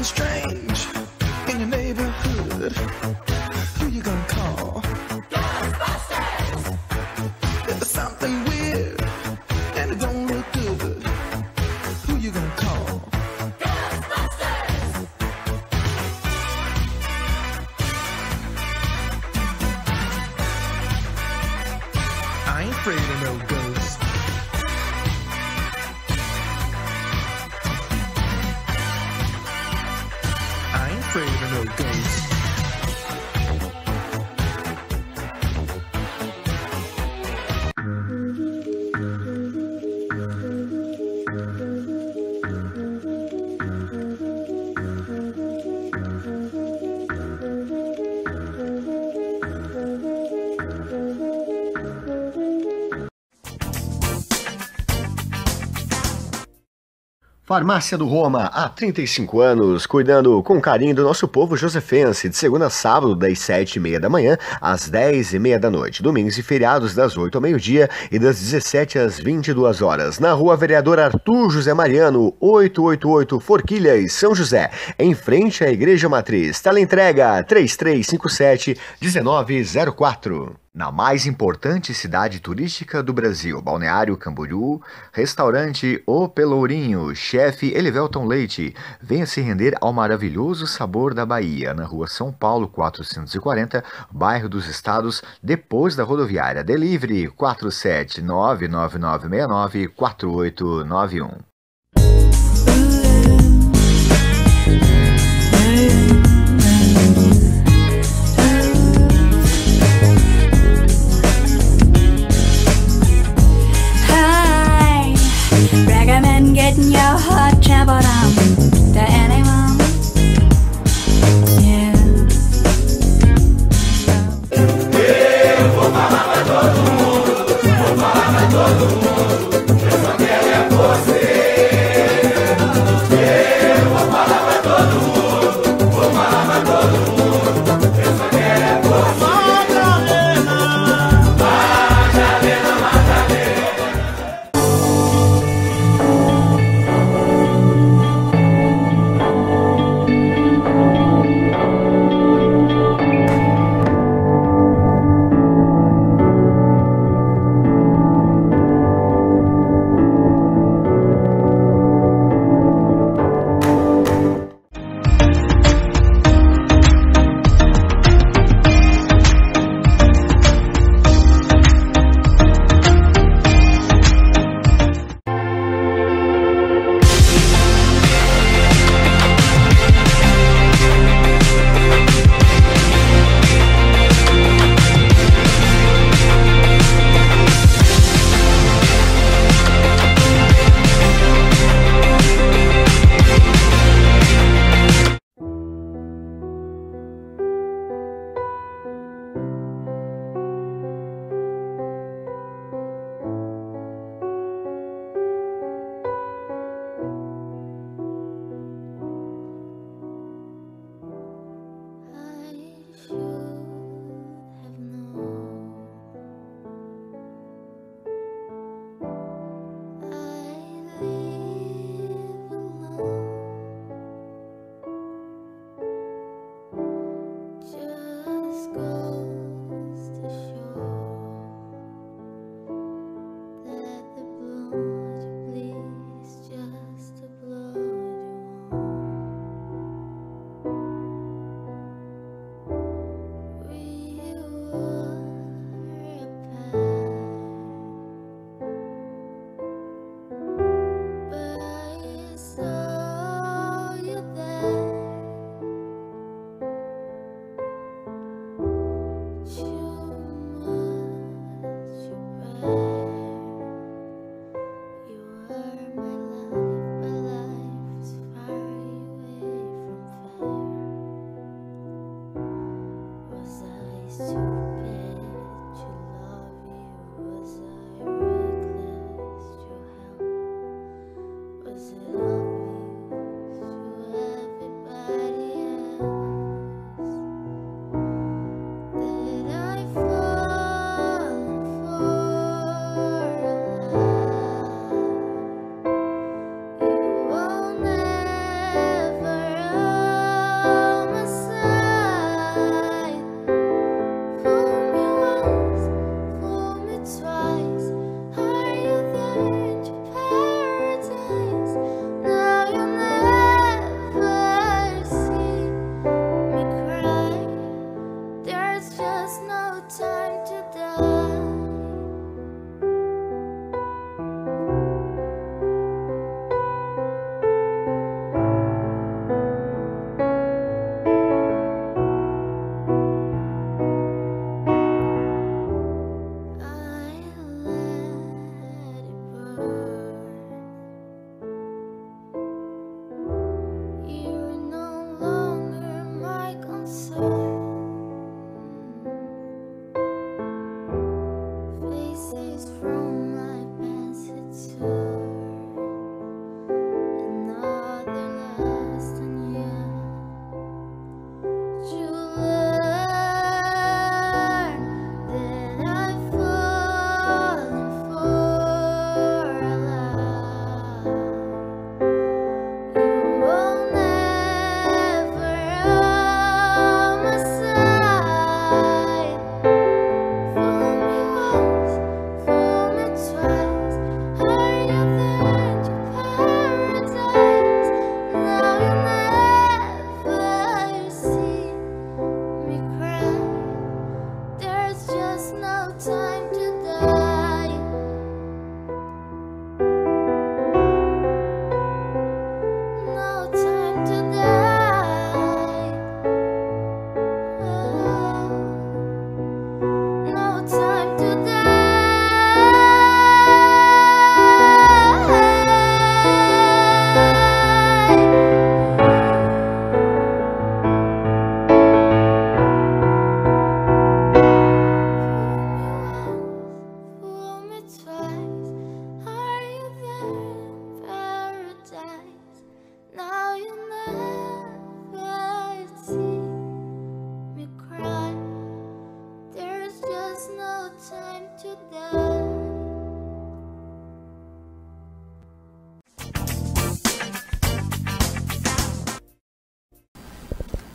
Strange in your neighborhood. Who you gonna call? Ghostbusters! There's something weird and it don't look good. Who you gonna call? Ghostbusters! I ain't afraid of no ghosts. Afraid of no ghosts. Farmácia do Roma, há 35 anos, cuidando com carinho do nosso povo josefense, de segunda a sábado, das 7h30 da manhã às 10h30 da noite, domingos e feriados das 8 ao meio-dia e das 17 às 22 horas, na rua Vereador Arthur José Mariano, 888 Forquilhas, São José, em frente à Igreja Matriz. Teleentrega 3357-1904. Na mais importante cidade turística do Brasil, Balneário Camboriú, restaurante O Pelourinho, chefe Elivelton Leite. Venha se render ao maravilhoso sabor da Bahia, na rua São Paulo 440, bairro dos Estados, depois da rodoviária. Delivery 47999694891. Recommend getting your heart trampled on to anyone. Yeah. Eu vou falar pra todo mundo, vou falar pra todo mundo, eu só quero é você. Eu vou falar pra todo mundo, vou falar pra todo mundo, eu só quero é você. Madalena, Madalena.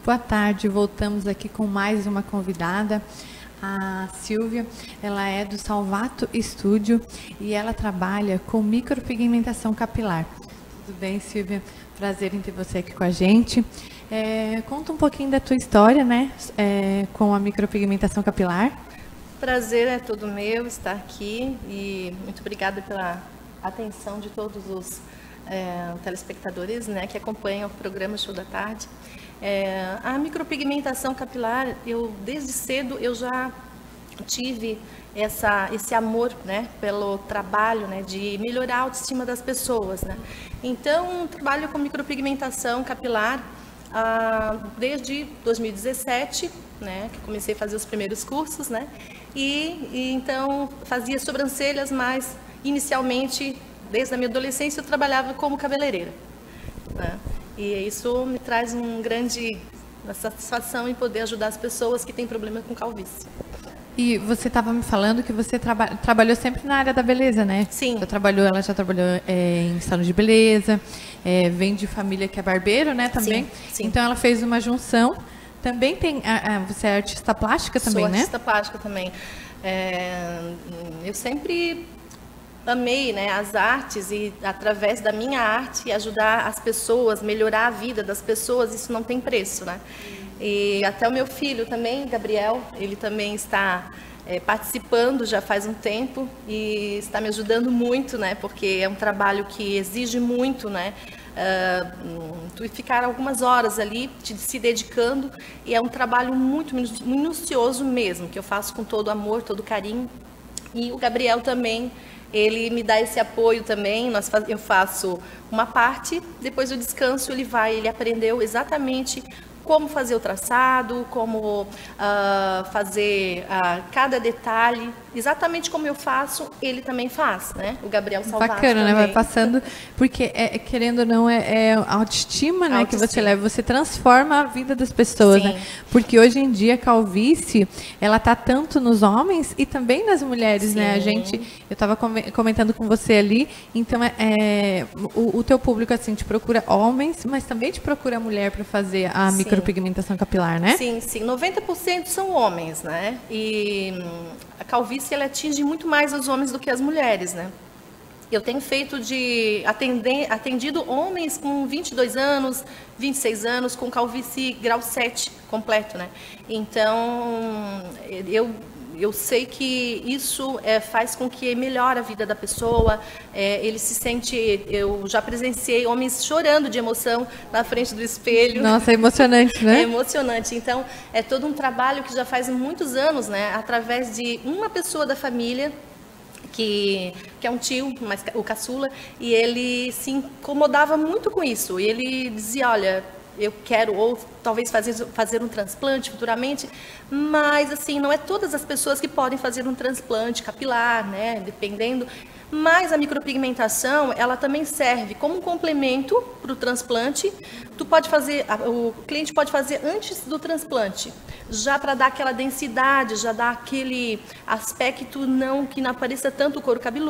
Boa tarde, voltamos aqui com mais uma convidada, a Silvia. Ela é do Salvato Estúdio e ela trabalha com micropigmentação capilar. Tudo bem, Silvia? Prazer em ter você aqui com a gente. Conta um pouquinho da tua história, né, com a micropigmentação capilar. Prazer é todo meu estar aqui e muito obrigada pela atenção de todos os telespectadores, né, que acompanham o programa Show da Tarde. A micropigmentação capilar, desde cedo eu já tive esse amor, né, pelo trabalho, né, de melhorar a autoestima das pessoas, né. Então, trabalho com micropigmentação capilar desde 2017, né, que comecei a fazer os primeiros cursos, né, e então fazia sobrancelhas, mas inicialmente, desde a minha adolescência, eu trabalhava como cabeleireira, né. E isso me traz uma satisfação em poder ajudar as pessoas que têm problema com calvície. E você estava me falando que você trabalhou sempre na área da beleza, né? Sim. Ela já trabalhou em salão de beleza, vem de família que é barbeiro, né, também? Sim. Então ela fez uma junção. Também tem, você é artista plástica também, né? Sou artista plástica também. Eu sempre amei, né, as artes e através da minha arte ajudar as pessoas, melhorar a vida das pessoas, isso não tem preço, né? E até o meu filho também, Gabriel, ele também está participando já faz um tempo e está me ajudando muito, né? Porque é um trabalho que exige muito, né? Tu ficar algumas horas ali se dedicando e é um trabalho muito minucioso mesmo, que eu faço com todo amor, todo carinho. E o Gabriel também, ele me dá esse apoio também, eu faço uma parte, depois eu descanso, ele aprendeu exatamente como fazer o traçado, como fazer cada detalhe, exatamente como eu faço, ele também faz, né? O Gabriel Salvato Bacana, também. né? Vai passando, porque querendo ou não, a autoestima, né, que você leva, você transforma a vida das pessoas, né? Porque hoje em dia a calvície, ela tá tanto nos homens e também nas mulheres, né? Eu estava comentando com você ali, então o teu público, assim, te procura homens, mas também te procura mulher para fazer a micropigmentação capilar, né? Sim, 90% são homens, né? E a calvície, ela atinge muito mais os homens do que as mulheres, né? Eu tenho feito atendido homens com 22 anos, 26 anos, com calvície grau 7 completo, né? Então, eu sei que isso faz com que melhore a vida da pessoa, ele se sente... Eu já presenciei homens chorando de emoção na frente do espelho. Nossa, é emocionante, né? É emocionante. Então, é todo um trabalho que já faz muitos anos, né? Através de uma pessoa da família, que é um tio, o caçula, e ele se incomodava muito com isso. E ele dizia, olha, eu quero ou talvez fazer um transplante futuramente, mas assim, não é todas as pessoas que podem fazer um transplante capilar, né, dependendo, mas a micropigmentação, ela também serve como um complemento para o transplante. O cliente pode fazer antes do transplante, já para dar aquela densidade, já dar aquele aspecto que não apareça tanto o couro cabeludo.